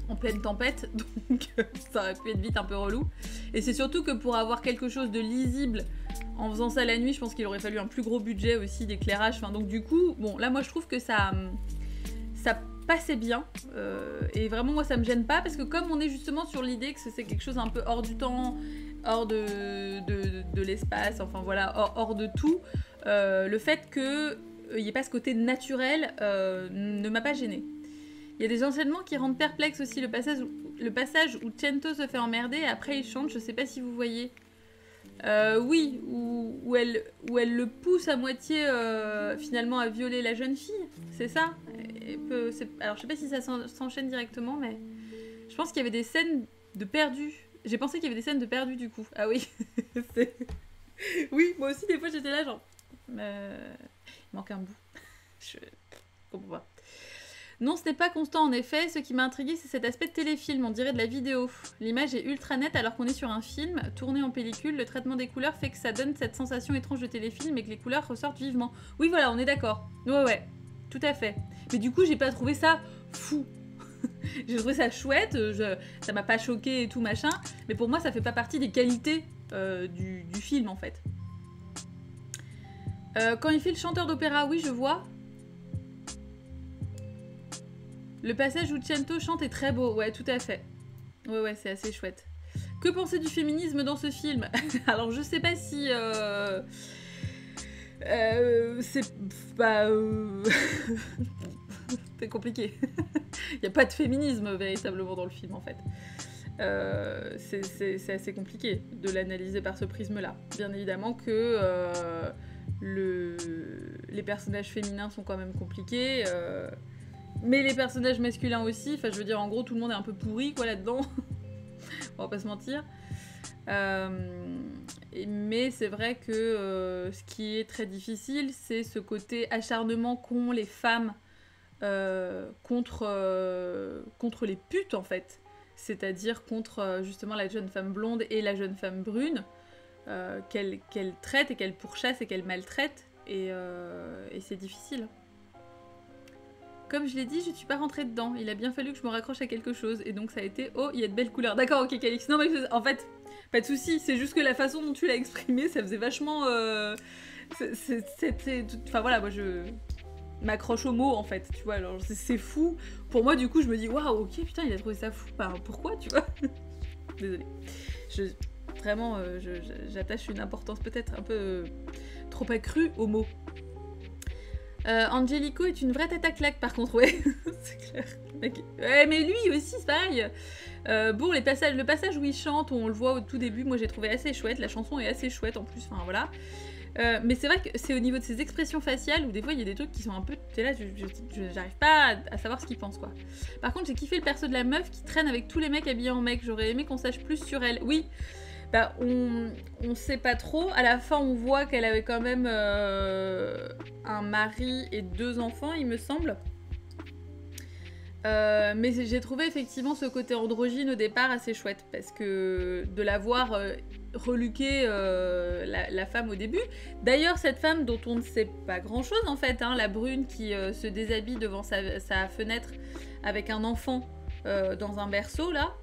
en pleine tempête, donc ça aurait pu être vite un peu relou. Et c'est surtout que pour avoir quelque chose de lisible en faisant ça la nuit, je pense qu'il aurait fallu un plus gros budget aussi d'éclairage. Enfin, donc du coup, bon, là, moi, je trouve que ça passait bien. Et vraiment, moi, ça me gêne pas, parce que comme on est justement sur l'idée que c'est quelque chose un peu hors du temps, hors de l'espace, enfin voilà, hors de tout, le fait qu'il n'y ait pas ce côté naturel ne m'a pas gênée. Il y a des enseignements qui rendent perplexe aussi, le passage où Cento se fait emmerder et après il chante, je sais pas si vous voyez. Oui, où elle le pousse à moitié finalement à violer la jeune fille, c'est ça. Alors je sais pas si ça s'enchaîne directement, mais je pense qu'il y avait des scènes de perdu. J'ai pensé qu'il y avait des scènes de perdu du coup. Ah oui, oui, moi aussi des fois j'étais là genre... il manque un bout. Je comprends pas. Non, ce n'est pas constant en effet. Ce qui m'a intrigué, c'est cet aspect de téléfilm, on dirait de la vidéo. L'image est ultra nette alors qu'on est sur un film, tourné en pellicule. Le traitement des couleurs fait que ça donne cette sensation étrange de téléfilm et que les couleurs ressortent vivement. Oui, voilà, on est d'accord. Ouais, tout à fait. Mais du coup, j'ai pas trouvé ça fou. J'ai trouvé ça chouette, ça m'a pas choqué et tout machin, mais pour moi, ça fait pas partie des qualités du film en fait. Quand il fait le chanteur d'opéra, oui, je vois. Le passage où Cento chante est très beau, ouais, tout à fait. Ouais, c'est assez chouette. Que penser du féminisme dans ce film? Alors, je sais pas si... c'est... Bah... c'est compliqué. Il n'y a pas de féminisme véritablement dans le film, en fait. C'est assez compliqué de l'analyser par ce prisme-là. Bien évidemment que les personnages féminins sont quand même compliqués... mais les personnages masculins aussi, enfin je veux dire en gros tout le monde est un peu pourri quoi là-dedans, on va pas se mentir. Mais c'est vrai que ce qui est très difficile, c'est ce côté acharnement qu'ont les femmes contre les putes en fait. C'est-à-dire contre justement la jeune femme blonde et la jeune femme brune, qu'elle traite et qu'elle pourchasse et qu'elle maltraite, et c'est difficile. Comme je l'ai dit, je ne suis pas rentrée dedans. Il a bien fallu que je me raccroche à quelque chose. Et donc ça a été... Oh, il y a de belles couleurs. D'accord, ok, Calix. Non, mais en fait, pas de souci. C'est juste que la façon dont tu l'as exprimé, ça faisait vachement... C'était... Enfin voilà, moi je m'accroche aux mots, en fait. Tu vois, alors c'est fou. Pour moi, du coup, je me dis, waouh, ok, putain, il a trouvé ça fou. Bah, pourquoi, tu vois? Désolée. Vraiment, j'attache une importance peut-être un peu trop accrue aux mots. Angelico est une vraie tête à claque par contre, ouais, c'est clair. Ouais, mais lui aussi, c'est pareil. Bon, le passage où il chante, où on le voit au tout début, moi j'ai trouvé assez chouette. La chanson est assez chouette en plus, enfin voilà. Mais c'est vrai que c'est au niveau de ses expressions faciales où des fois il y a des trucs qui sont un peu... T'es là, j'arrive pas à savoir ce qu'il pense quoi. Par contre, j'ai kiffé le perso de la meuf qui traîne avec tous les mecs habillés en mec. J'aurais aimé qu'on sache plus sur elle. Oui. Bah, on sait pas trop. À la fin, on voit qu'elle avait quand même un mari et 2 enfants, il me semble. Mais j'ai trouvé effectivement ce côté androgyne au départ assez chouette, parce que de la voir reluquer la femme au début. D'ailleurs, cette femme dont on ne sait pas grand-chose en fait, hein, la brune qui se déshabille devant sa fenêtre avec un enfant dans un berceau là.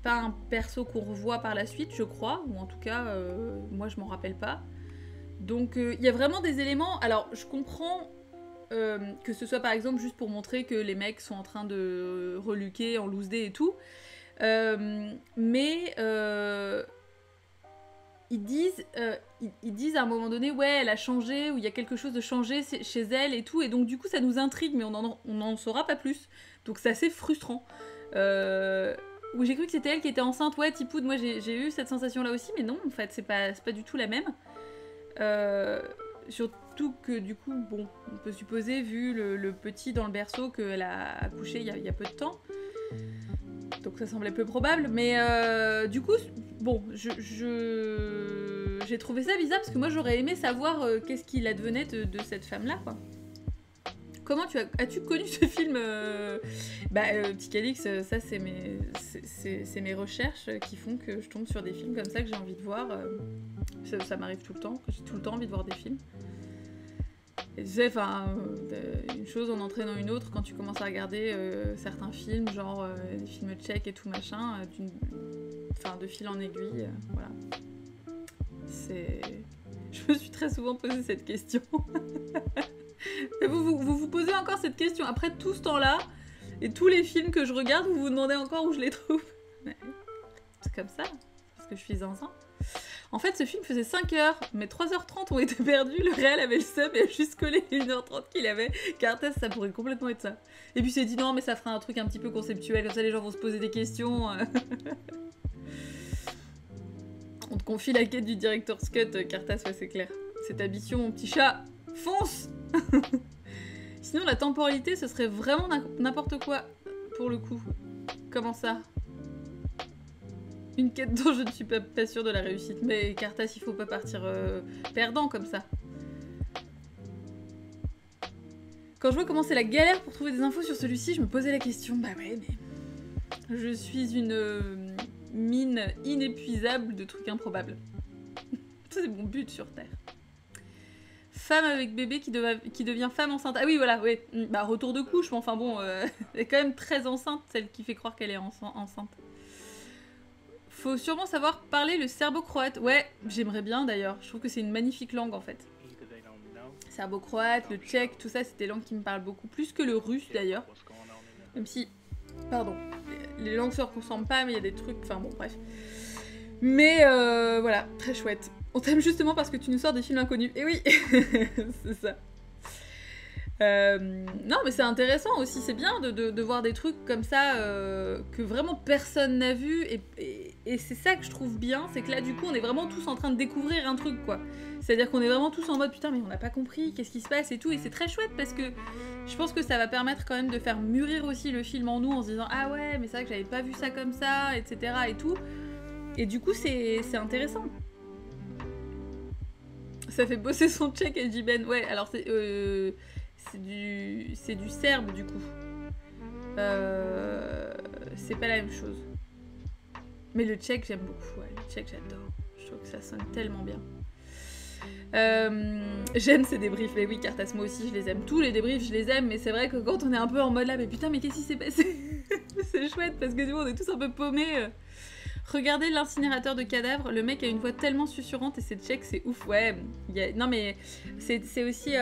Pas un perso qu'on revoit par la suite, je crois, ou en tout cas, moi je m'en rappelle pas. Donc il y a vraiment des éléments... Alors je comprends que ce soit par exemple juste pour montrer que les mecs sont en train de reluquer en loose day et tout, mais ils disent... ils disent à un moment donné, ouais, elle a changé, ou il y a quelque chose de changé chez elle et tout, et donc du coup ça nous intrigue, mais on n'en saura pas plus. Donc c'est assez frustrant. Où j'ai cru que c'était elle qui était enceinte, ouais, Tipoud, moi j'ai eu cette sensation-là aussi, mais non, en fait, c'est pas du tout la même. Surtout que du coup, bon, on peut supposer, vu le petit dans le berceau, qu'elle a accouché il y a peu de temps. Donc ça semblait peu probable, mais du coup, bon, j'ai trouvé ça bizarre parce que moi j'aurais aimé savoir qu'est-ce qu'il advenait de cette femme-là, quoi. Comment as-tu connu ce film Petit Calix, ça c'est mes recherches qui font que je tombe sur des films comme ça que j'ai envie de voir. Ça m'arrive tout le temps, que j'ai tout le temps envie de voir des films. Et tu sais, une chose en entraînant une autre quand tu commences à regarder certains films, genre des films tchèques et tout machin, de fil en aiguille, voilà. Je me suis très souvent posé cette question. Vous posez encore cette question après tout ce temps-là et tous les films que je regarde, vous vous demandez encore où je les trouve. C'est comme ça, parce que je suis zinzin. En fait, ce film faisait 5 heures, mais 3h30 ont été perdus. Le réel avait le seum et a juste collé les 1h30 qu'il avait. Cartes, ça pourrait complètement être ça. Et puis il s'est dit non, mais ça fera un truc un petit peu conceptuel, comme ça les gens vont se poser des questions. On te confie la quête du director's cut, Cartas, ouais, c'est clair. C'est ta mission, mon petit chat. Fonce. Sinon, la temporalité, ce serait vraiment n'importe quoi, pour le coup. Comment ça? Une quête dont je ne suis pas sûre de la réussite. Mais Cartas, il faut pas partir perdant comme ça. Quand je vois comment c'est la galère pour trouver des infos sur celui-ci, je me posais la question. Bah ouais, mais... Je suis une mine inépuisable de trucs improbables. C'est mon but sur Terre. Femme avec bébé qui devient femme enceinte. Ah oui, voilà, oui. Bah, retour de couche, mais enfin bon, elle est quand même très enceinte, celle qui fait croire qu'elle est enceinte. Faut sûrement savoir parler le serbo-croate. Ouais, j'aimerais bien d'ailleurs. Je trouve que c'est une magnifique langue en fait. Serbo-croate, le tchèque, tout ça, c'est des langues qui me parlent beaucoup. Plus que le russe d'ailleurs. Même si, pardon, les langues se ressemblent pas, mais il y a des trucs, enfin bon, bref. Mais voilà, très chouette. On t'aime justement parce que tu nous sors des films inconnus. Et oui, c'est ça. Non, mais c'est intéressant aussi, c'est bien de voir des trucs comme ça que vraiment personne n'a vu. Et c'est ça que je trouve bien, c'est que là, du coup, on est vraiment tous en train de découvrir un truc, quoi. C'est-à-dire qu'on est vraiment tous en mode putain, mais on n'a pas compris, qu'est-ce qui se passe et tout. Et c'est très chouette parce que je pense que ça va permettre quand même de faire mûrir aussi le film en nous en se disant ah ouais, mais c'est vrai que j'avais pas vu ça comme ça, etc. et tout. Et du coup, c'est intéressant. Ça fait bosser son tchèque, elle dit Ben. Ouais, alors c'est du serbe du coup. C'est pas la même chose. Mais le tchèque, j'aime beaucoup. Ouais, le tchèque, j'adore. Je trouve que ça sonne tellement bien. J'aime ces débriefs. Mais oui, Cartas, moi aussi, je les aime. Tous les débriefs, je les aime. Mais c'est vrai que quand on est un peu en mode là, mais putain, mais qu'est-ce qui s'est passé? C'est chouette parce que du coup, on est tous un peu paumés. Regardez l'incinérateur de cadavres, le mec a une voix tellement susurrante et c'est tchèque, c'est ouf, ouais. Non mais c'est aussi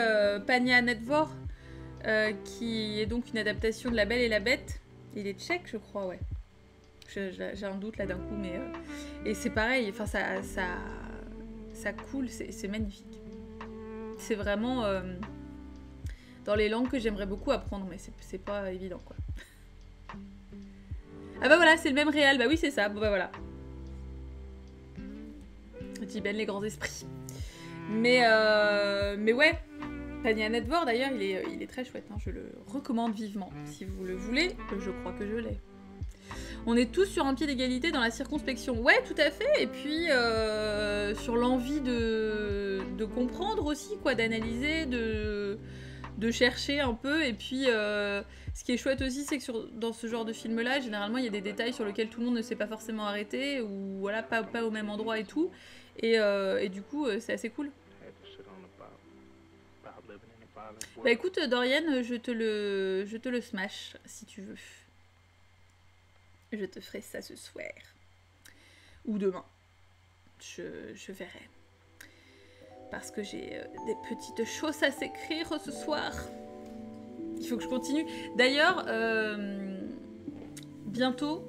Pania Nedvor, qui est donc une adaptation de La Belle et la Bête. Il est tchèque, je crois, ouais. J'ai un doute là d'un coup, mais... Et c'est pareil, enfin ça coule, c'est magnifique. C'est vraiment dans les langues que j'aimerais beaucoup apprendre, mais c'est pas évident, quoi. Ah bah voilà, c'est le même réel, bah oui c'est ça, bon bah voilà. Dit Ben les grands esprits. Mais ouais, Pania Nedvor d'ailleurs, il est très chouette, hein. Je le recommande vivement. Si vous le voulez, je crois que je l'ai. On est tous sur un pied d'égalité dans la circonspection. Ouais, tout à fait, et puis sur l'envie de comprendre aussi, quoi, d'analyser, de chercher un peu, et puis ce qui est chouette aussi, c'est que dans ce genre de film-là, généralement, il y a des détails sur lesquels tout le monde ne s'est pas forcément arrêté, ou voilà, pas au même endroit et tout, et du coup, c'est assez cool. Bah écoute, Dorian, je te le smash, si tu veux. Je te ferai ça ce soir. Ou demain. Je verrai. Parce que j'ai des petites choses à s'écrire ce soir. Il faut que je continue. D'ailleurs, bientôt,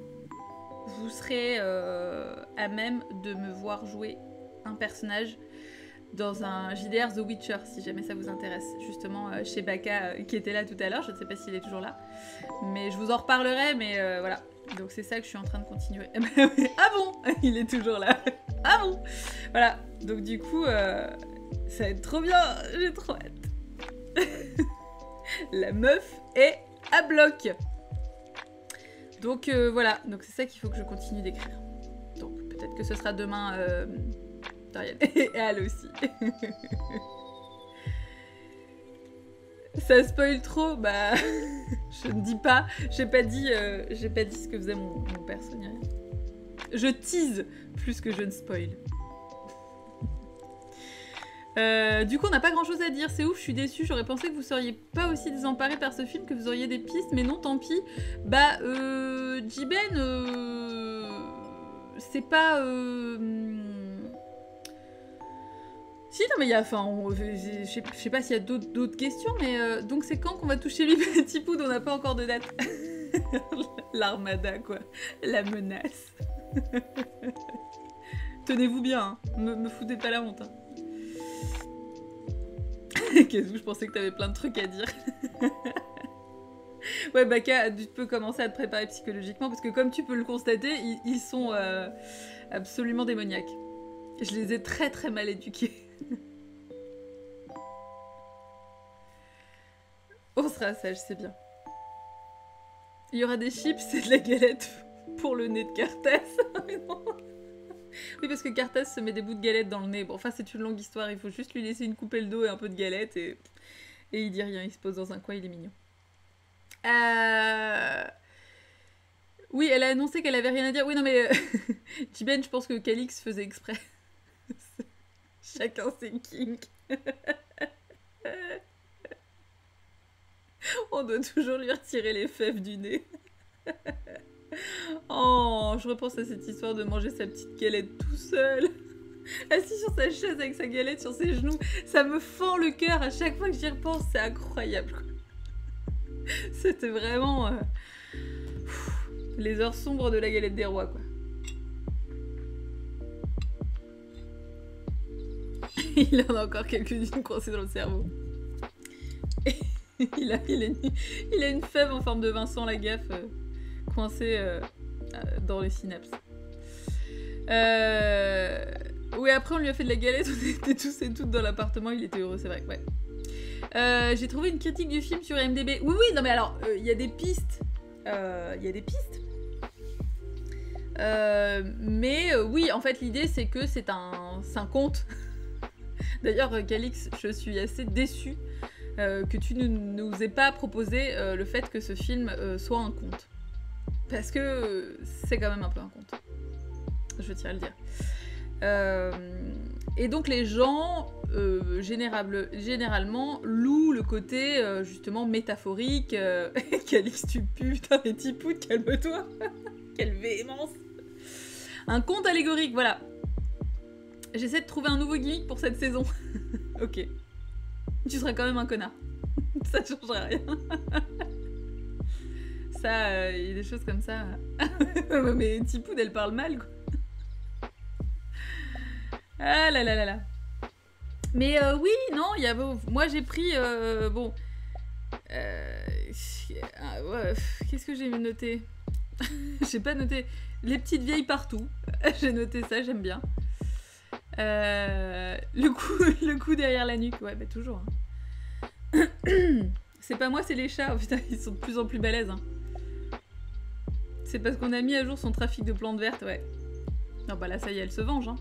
vous serez à même de me voir jouer un personnage dans un JDR The Witcher, si jamais ça vous intéresse. Justement, chez Baka, qui était là tout à l'heure. Je ne sais pas s'il est toujours là. Mais je vous en reparlerai, mais voilà. Donc c'est ça que je suis en train de continuer. Ah bon? Il est toujours là. Ah bon? Voilà. Donc du coup, ça va être trop bien. J'ai trop hâte. La meuf est à bloc. Donc voilà. Donc c'est ça qu'il faut que je continue d'écrire. Donc peut-être que ce sera demain... Dorian. Et elle aussi. Ça spoil trop, bah je ne dis pas, j'ai pas dit ce que faisait mon perso ni rien. Je tease plus que je ne spoil. Du coup on n'a pas grand chose à dire, c'est ouf, je suis déçue, j'aurais pensé que vous seriez pas aussi désemparés par ce film, que vous auriez des pistes, mais non tant pis. Bah Jiben, c'est pas... Si, non, mais il y a. Enfin, je sais pas s'il y a d'autres questions, mais donc c'est quand qu'on va toucher lui, Petit Poud? On n'a pas encore de date. L'armada, quoi. La menace. Tenez-vous bien, hein. Me foutez pas la honte. Hein. Qu'est-ce que je pensais que t'avais plein de trucs à dire. Ouais, Baka, tu peux commencer à te préparer psychologiquement, parce que comme tu peux le constater, ils sont absolument démoniaques. Je les ai très très mal éduqués. On sera sage, c'est bien. Il y aura des chips et de la galette pour le nez de Carthas. Oui, parce que Carthas se met des bouts de galette dans le nez. Bon, enfin, c'est une longue histoire. Il faut juste lui laisser une coupée le dos et un peu de galette. Et il dit rien. Il se pose dans un coin. Il est mignon. Oui, elle a annoncé qu'elle avait rien à dire. Oui, non, mais... Jiben, je pense que Calix faisait exprès. Chacun ses kinks. On doit toujours lui retirer les fèves du nez. Oh, je repense à cette histoire de manger sa petite galette tout seul. Assis sur sa chaise avec sa galette sur ses genoux. Ça me fend le cœur à chaque fois que j'y repense. C'est incroyable. C'était vraiment... les heures sombres de la galette des rois, quoi. Il en a encore quelques-unes coincées dans le cerveau. il a une fève en forme de Vincent Lagaffe coincée dans les synapses. Oui, après on lui a fait de la galette, on était tous et toutes dans l'appartement, il était heureux, c'est vrai. Ouais. J'ai trouvé une critique du film sur IMDb. Oui, non mais alors, il y a des pistes. Mais oui, en fait, l'idée c'est que c'est un conte. D'ailleurs, Calix, je suis assez déçue que tu ne nous aies pas proposé le fait que ce film soit un conte. Parce que c'est quand même un peu un conte. Je tiens à le dire. Et donc les gens, généralement, louent le côté justement métaphorique. Calix, tu pues, putain, mais Tipout, calme-toi. Quelle véhémence. Un conte allégorique, voilà. J'essaie de trouver un nouveau gimmick pour cette saison. Ok. Tu seras quand même un connard. Ça ne changera rien. Ça, il y a des choses comme ça. Mais Tipoud, elle parle mal, quoi. Ah là là là là. Mais oui, non, il y a... Moi, j'ai pris... bon... ouais, qu'est-ce que j'ai noté? J'ai pas noté... Les petites vieilles partout. J'ai noté ça, j'aime bien. Le coup derrière la nuque, ouais, bah toujours. Hein. C'est pas moi, c'est les chats. Oh, putain, ils sont de plus en plus balèzes. Hein. C'est parce qu'on a mis à jour son trafic de plantes vertes, ouais. Non, bah là, ça y est, elle se venge. Hein.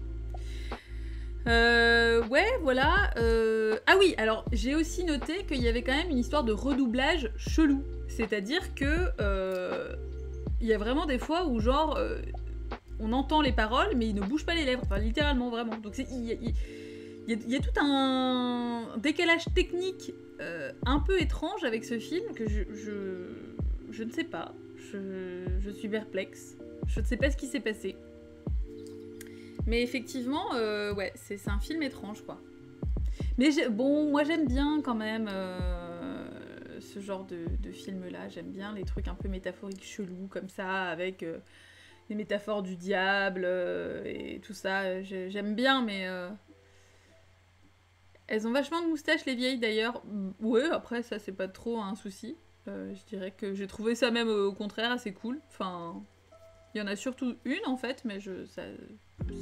Ouais, voilà. Ah oui, alors, j'ai aussi noté qu'il y avait quand même une histoire de redoublage chelou. C'est-à-dire que... il y a vraiment des fois où, genre... on entend les paroles, mais il ne bouge pas les lèvres. Enfin, littéralement, vraiment. Donc, il y a tout un décalage technique un peu étrange avec ce film que je ne sais pas. Je suis perplexe. Je ne sais pas ce qui s'est passé. Mais effectivement, ouais, c'est un film étrange, quoi. Mais bon, moi, j'aime bien quand même ce genre de film-là. J'aime bien les trucs un peu métaphoriques chelous, comme ça, avec... les métaphores du diable et tout ça, j'aime bien, mais Elles ont vachement de moustaches, les vieilles, d'ailleurs. Ouais, après, ça, c'est pas trop un souci. Je dirais que j'ai trouvé ça même, au contraire, assez cool. Enfin, il y en a surtout une, en fait, mais ça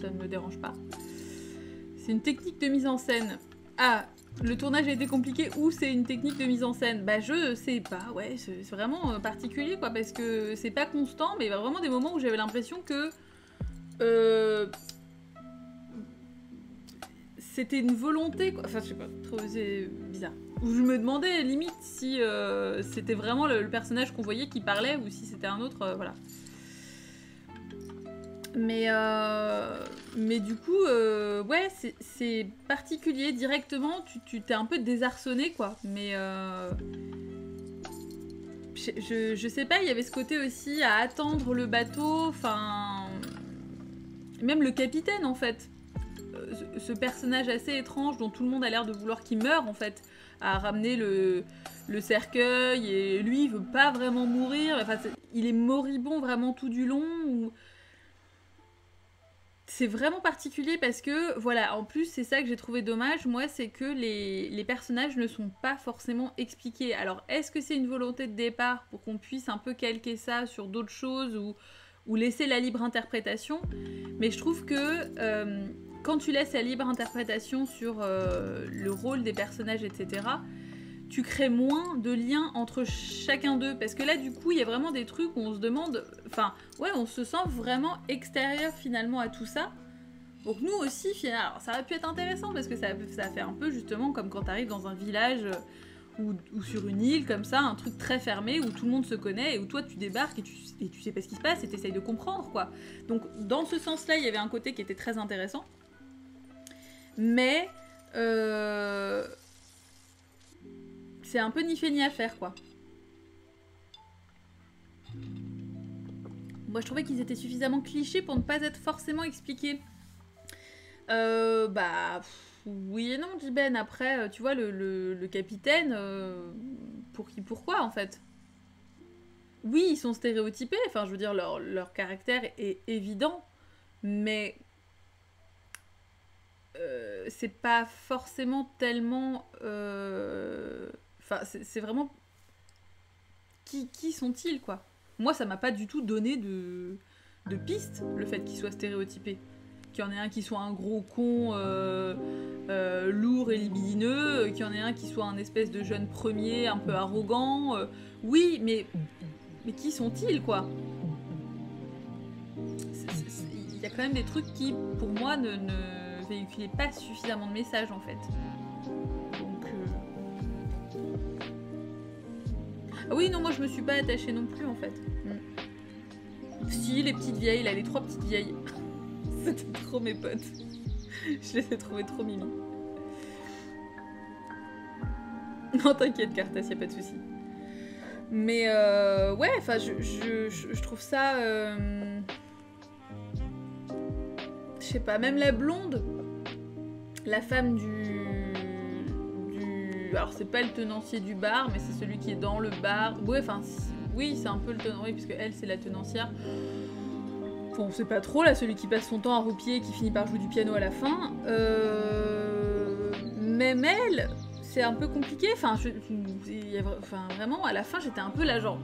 ne me dérange pas. C'est une technique de mise en scène. Ah, le tournage a été compliqué ou c'est une technique de mise en scène? Bah, je sais pas, ouais, c'est vraiment particulier, quoi, parce que c'est pas constant, mais il y a vraiment des moments où j'avais l'impression que... c'était une volonté, quoi. Enfin, je sais pas, c'est bizarre. Où je me demandais, limite, si c'était vraiment le personnage qu'on voyait qui parlait ou si c'était un autre, voilà. Mais du coup, ouais, c'est particulier. Directement, tu t'es un peu désarçonné, quoi. Mais je sais pas, il y avait ce côté aussi à attendre le bateau, enfin... Même le capitaine, en fait. Ce personnage assez étrange dont tout le monde a l'air de vouloir qu'il meure, en fait, à ramener le cercueil, et lui, il veut pas vraiment mourir. Enfin, il est moribond vraiment tout du long, ou... C'est vraiment particulier parce que, voilà, en plus, c'est ça que j'ai trouvé dommage, moi, c'est que les personnages ne sont pas forcément expliqués. Alors, est-ce que c'est une volonté de départ pour qu'on puisse un peu calquer ça sur d'autres choses ou laisser la libre interprétation? Mais je trouve que quand tu laisses la libre interprétation sur le rôle des personnages, etc., tu crées moins de liens entre chacun d'eux. Parce que là, du coup, il y a vraiment des trucs où on se demande... Enfin, ouais, on se sent vraiment extérieur, finalement, à tout ça. Donc nous aussi, finalement... Alors, ça aurait pu être intéressant, parce que ça fait un peu, justement, comme quand t'arrives dans un village ou sur une île, comme ça, un truc très fermé, où tout le monde se connaît, et où toi, tu débarques, et tu sais pas ce qui se passe, et t'essayes de comprendre, quoi. Donc, dans ce sens-là, il y avait un côté qui était très intéressant. Mais... c'est un peu ni fait ni à faire, quoi. Moi, je trouvais qu'ils étaient suffisamment clichés pour ne pas être forcément expliqués. Bah... oui et non, dit Ben. Après, tu vois, le capitaine... pourquoi, en fait? Oui, ils sont stéréotypés. Enfin, je veux dire, leur caractère est évident. Mais... c'est pas forcément tellement... Enfin, c'est vraiment... Qui sont-ils, quoi? Moi, ça m'a pas du tout donné de piste, le fait qu'ils soient stéréotypés. Qu'il y en ait un qui soit un gros con lourd et libidineux, qu'il y en ait un qui soit un espèce de jeune premier un peu arrogant. Oui, mais qui sont-ils, quoi? Il y a quand même des trucs qui, pour moi, ne véhiculaient pas suffisamment de messages, en fait. Donc... Ah oui, non, moi je me suis pas attachée non plus, en fait. Si, les petites vieilles, là, les 3 petites vieilles. C'était trop mes potes. Je les ai trouvées trop mimi. Non, t'inquiète, Cartas, y'a pas de souci. Mais ouais, enfin, je trouve ça... Je sais pas, même la blonde, la femme du... Alors, c'est pas le tenancier du bar, mais c'est celui qui est dans le bar. Ouais, enfin, oui, c'est un peu le tenancier, oui, puisque elle, c'est la tenancière. Enfin, on sait pas trop, là, celui qui passe son temps à roupier et qui finit par jouer du piano à la fin. Même elle, c'est un peu compliqué. Enfin, vraiment, à la fin, j'étais un peu là, genre...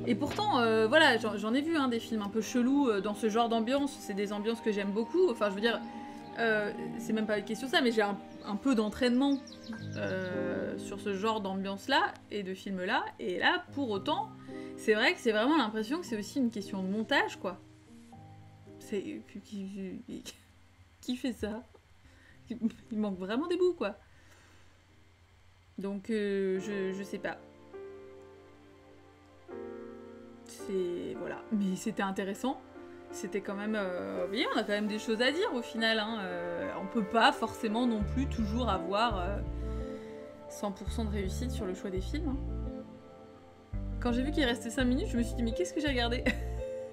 Et pourtant, voilà, j'en ai vu hein, des films un peu chelous dans ce genre d'ambiance. C'est des ambiances que j'aime beaucoup. Enfin, je veux dire, c'est même pas une question de ça, mais j'ai un peu d'entraînement sur ce genre d'ambiance-là et de film-là. Et là, pour autant, c'est vrai que c'est vraiment l'impression que c'est aussi une question de montage, quoi. C'est... Qui fait ça? Il manque vraiment des bouts, quoi. Donc, je sais pas. Voilà. Mais c'était intéressant. C'était quand même... Vous voyez, on a quand même des choses à dire au final. Hein. On peut pas forcément non plus toujours avoir 100% de réussite sur le choix des films. Hein. Quand j'ai vu qu'il restait 5 minutes, je me suis dit, mais qu'est-ce que j'ai regardé?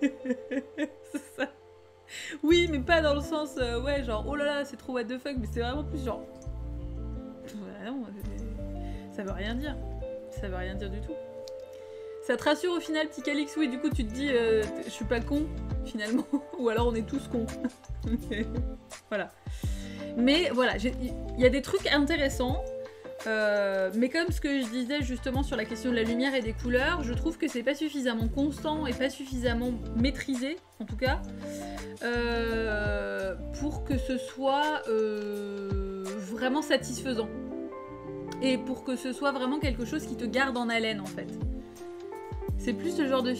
C'est ça. Oui, mais pas dans le sens, ouais, genre, oh là là, c'est trop what the fuck, mais c'est vraiment plus genre... Ouais, non, ça veut rien dire. Ça veut rien dire du tout. Ça te rassure au final, petit Calix? Oui, du coup, tu te dis, je suis pas con, finalement. Ou alors on est tous cons. Voilà. Mais voilà, il y a des trucs intéressants. Mais comme ce que je disais justement sur la question de la lumière et des couleurs, je trouve que c'est pas suffisamment constant et pas suffisamment maîtrisé, en tout cas, pour que ce soit vraiment satisfaisant. Et pour que ce soit vraiment quelque chose qui te garde en haleine, en fait. C'est plus le genre de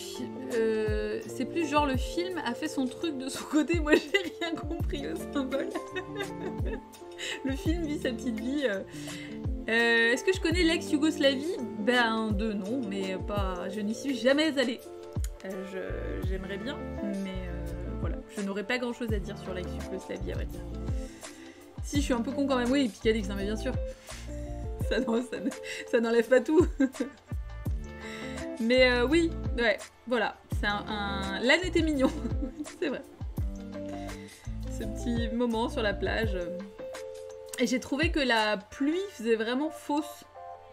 c'est plus genre le film a fait son truc de son côté, moi j'ai rien compris au symbole. Le film vit sa petite vie. Est-ce que je connais l'ex-Yougoslavie? Ben de non, mais pas. Je n'y suis jamais allée. J'aimerais bien, mais voilà. Je n'aurais pas grand-chose à dire sur l'ex-Yougoslavie, à vrai dire. Si, je suis un peu con quand même, oui, Picadix, non mais bien sûr. Ça n'enlève pas tout. Mais oui, ouais, voilà. L'âne était mignon, c'est vrai. Ce petit moment sur la plage. Et j'ai trouvé que la pluie faisait vraiment fausse.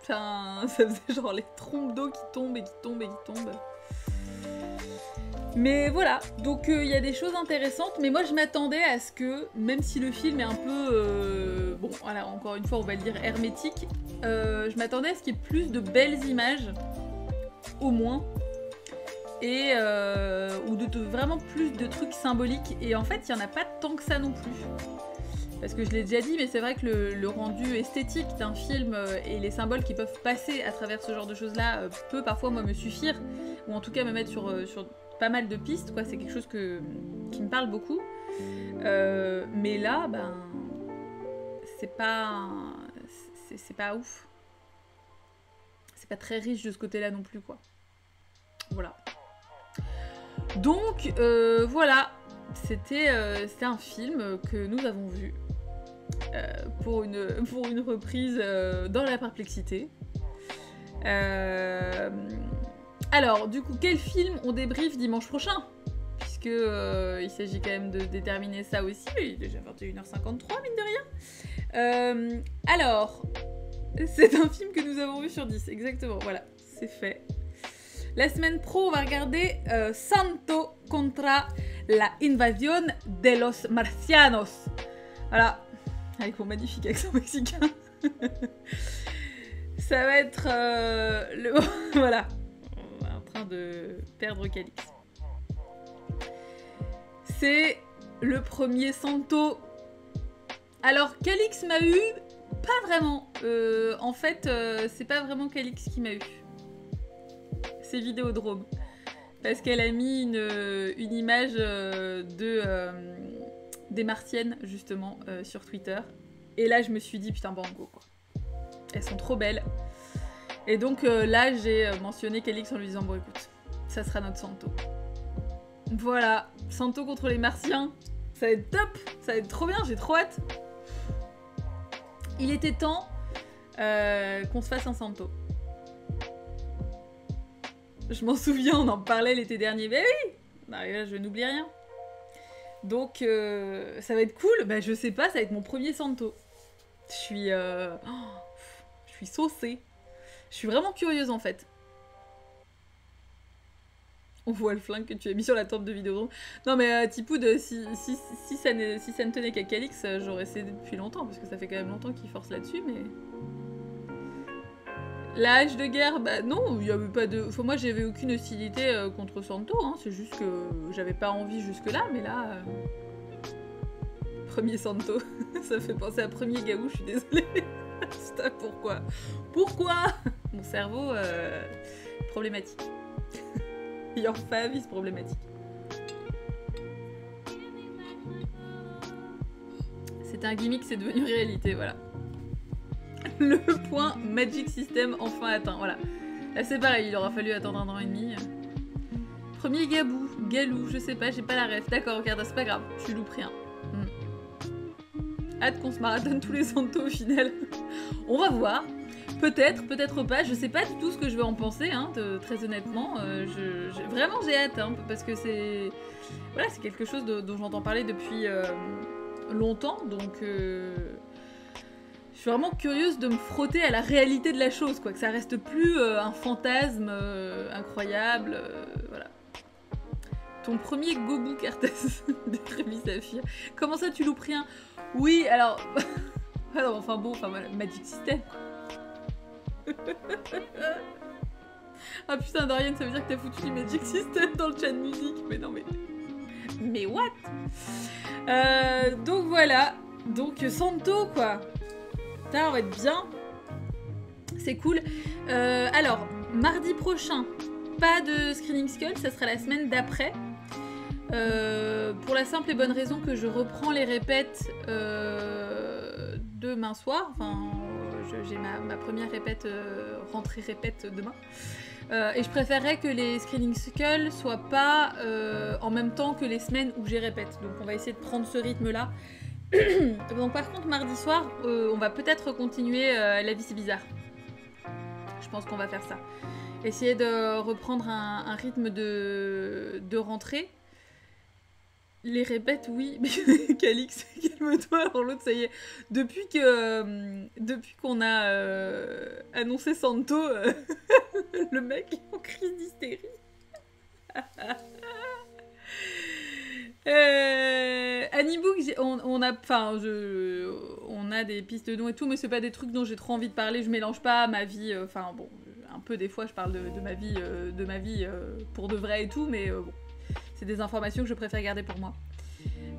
Enfin, ça faisait genre les trompes d'eau qui tombent et qui tombent et qui tombent. Mais voilà, donc il y a des choses intéressantes, mais moi je m'attendais à ce que, même si le film est un peu, bon, voilà, encore une fois on va le dire hermétique, je m'attendais à ce qu'il y ait plus de belles images, au moins, et ou vraiment plus de trucs symboliques, et en fait il n'y en a pas tant que ça non plus. Parce que je l'ai déjà dit, mais c'est vrai que le rendu esthétique d'un film et les symboles qui peuvent passer à travers ce genre de choses-là peut parfois, moi, me suffire, ou en tout cas me mettre sur pas mal de pistes, quoi. C'est quelque chose qui me parle beaucoup. Mais là, ben, c'est pas ouf. C'est pas très riche de ce côté-là non plus, quoi. Voilà. Donc, voilà. C'était un film que nous avons vu. Pour une reprise dans la perplexité. Alors, du coup, quel film on débriefe dimanche prochain? Puisque il s'agit quand même de déterminer ça aussi. Il est déjà 21h53, mine de rien. Alors, c'est un film que nous avons vu sur 10, exactement. Voilà, c'est fait. La semaine pro, on va regarder Santo contra la invasión de los marcianos. Voilà. Avec mon magnifique accent mexicain. Ça va être voilà. On est en train de perdre Calix. C'est le premier Santo. Alors, Calix m'a eu pas vraiment. En fait, c'est pas vraiment Calix qui m'a eu. C'est Vidéodrome. Parce qu'elle a mis une image des martiennes, justement, sur Twitter. Et là, je me suis dit, putain, bango, quoi. Elles sont trop belles. Et donc, là, j'ai mentionné Calix en lui disant, bon, écoute, ça sera notre Santo. Voilà, Santo contre les martiens. Ça va être top, ça va être trop bien, j'ai trop hâte. Il était temps qu'on se fasse un Santo. Je m'en souviens, on en parlait l'été dernier. Mais oui, là, je n'oublie rien. Donc, ça va être cool. Bah, je sais pas, ça va être mon premier Santo. Je suis saucée. Je suis vraiment curieuse, en fait. On voit le flingue que tu as mis sur la tente de Vidéodrome. Non, mais Tipoud, si ça ne tenait qu'à Calix, j'aurais cédé depuis longtemps, parce que ça fait quand même longtemps qu'il force là-dessus, mais... La hache de guerre, bah non, il n'y avait pas de... Enfin, moi, j'avais aucune hostilité contre Santo, hein, c'est juste que j'avais pas envie jusque-là, mais là... Premier Santo, ça fait penser à premier Gaou, je suis désolée. Pourquoi? Pourquoi? Mon cerveau, problématique. Your fave is problématique. C'est un gimmick, c'est devenu réalité, voilà. Le point Magic System enfin atteint, voilà. Là c'est pareil, il aura fallu attendre 1 an et demi. Premier Gabou, Galou, je sais pas, j'ai pas la ref. D'accord, regarde, c'est pas grave, je loupe rien. Hâte qu'on se marathonne tous les Santos au final. On va voir. Peut-être, peut-être pas. Je sais pas du tout ce que je vais en penser, hein, très honnêtement. Vraiment, j'ai hâte, hein, parce que c'est... Voilà, c'est quelque chose dont j'entends parler depuis longtemps, donc... Je suis vraiment curieuse de me frotter à la réalité de la chose, quoi. Que ça reste plus un fantasme incroyable, voilà. Ton premier Gobou Cartas de Rémi Saphir. Comment ça, tu loupes rien? Oui, alors... ah non, enfin bon, voilà, Magic System. Ah putain, Dorian, ça veut dire que t'as foutu du Magic System dans le chat de musique. Mais non, mais... Mais what? Donc voilà. Donc Santo, quoi. Putain, on va être bien. C'est cool. Alors, mardi prochain, pas de Screaming Skull, ça sera la semaine d'après. Pour la simple et bonne raison que je reprends les répètes demain soir. Enfin, j'ai ma première répète, rentrée répète demain. Et je préférerais que les Screaming Skull soient pas en même temps que les semaines où j'ai répète. Donc on va essayer de prendre ce rythme-là. Donc par contre, mardi soir, on va peut-être continuer La vie c'est bizarre. Je pense qu'on va faire ça. Essayer de reprendre un rythme de rentrée. Les répètes, oui, mais Calix, calme-toi, alors l'autre, ça y est. Depuis qu'on a annoncé Santo, le mec est en crise d'hystérie. Anybook, on a des pistes de noms et tout, mais c'est pas des trucs dont j'ai trop envie de parler. Je mélange pas ma vie, enfin bon, un peu des fois je parle de ma vie, pour de vrai et tout, mais bon, c'est des informations que je préfère garder pour moi.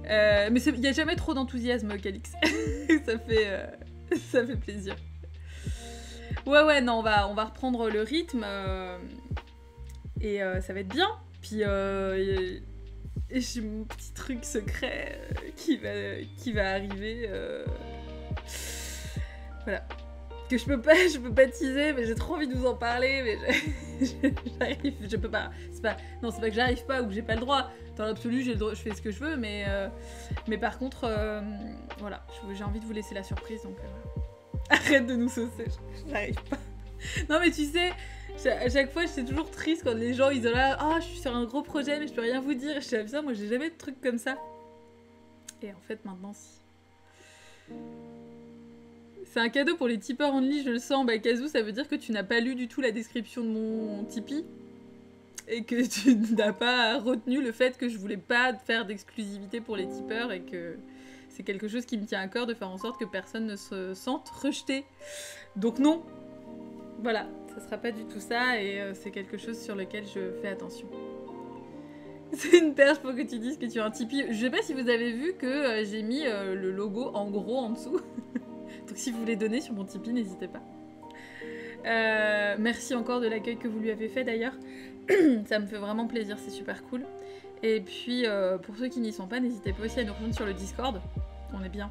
Mais il n'y a jamais trop d'enthousiasme, Calix. ça fait plaisir. Ouais, non, on va reprendre le rythme et ça va être bien. Puis j'ai mon petit truc secret qui va arriver. Voilà. Que je peux pas teaser, mais j'ai trop envie de vous en parler, mais je peux pas. C'est pas que j'arrive pas ou que j'ai pas le droit. Dans l'absolu, je fais ce que je veux, mais par contre, voilà, j'ai envie de vous laisser la surprise, donc arrête de nous saucer, j'arrive pas. Non mais tu sais, à chaque fois, j'étais toujours triste quand les gens ils ont là, ah, je suis sur un gros projet, mais je peux rien vous dire. Je suis là, putain, moi j'ai jamais de trucs comme ça. Et en fait, maintenant, si. C'est un cadeau pour les tipeurs only, je le sens. Bah, Kazoo, ça veut dire que tu n'as pas lu du tout la description de mon Tipeee. Et que tu n'as pas retenu le fait que je voulais pas faire d'exclusivité pour les tipeurs et que c'est quelque chose qui me tient à cœur de faire en sorte que personne ne se sente rejeté. Donc non. Voilà, ça sera pas du tout ça et c'est quelque chose sur lequel je fais attention. C'est une perche pour que tu dises que tu as un Tipeee. Je sais pas si vous avez vu que j'ai mis le logo en gros en dessous. Donc si vous voulez donner sur mon Tipeee, n'hésitez pas. Merci encore de l'accueil que vous lui avez fait d'ailleurs. Ça me fait vraiment plaisir, c'est super cool. Et puis pour ceux qui n'y sont pas, n'hésitez pas aussi à nous rejoindre sur le Discord. On est bien.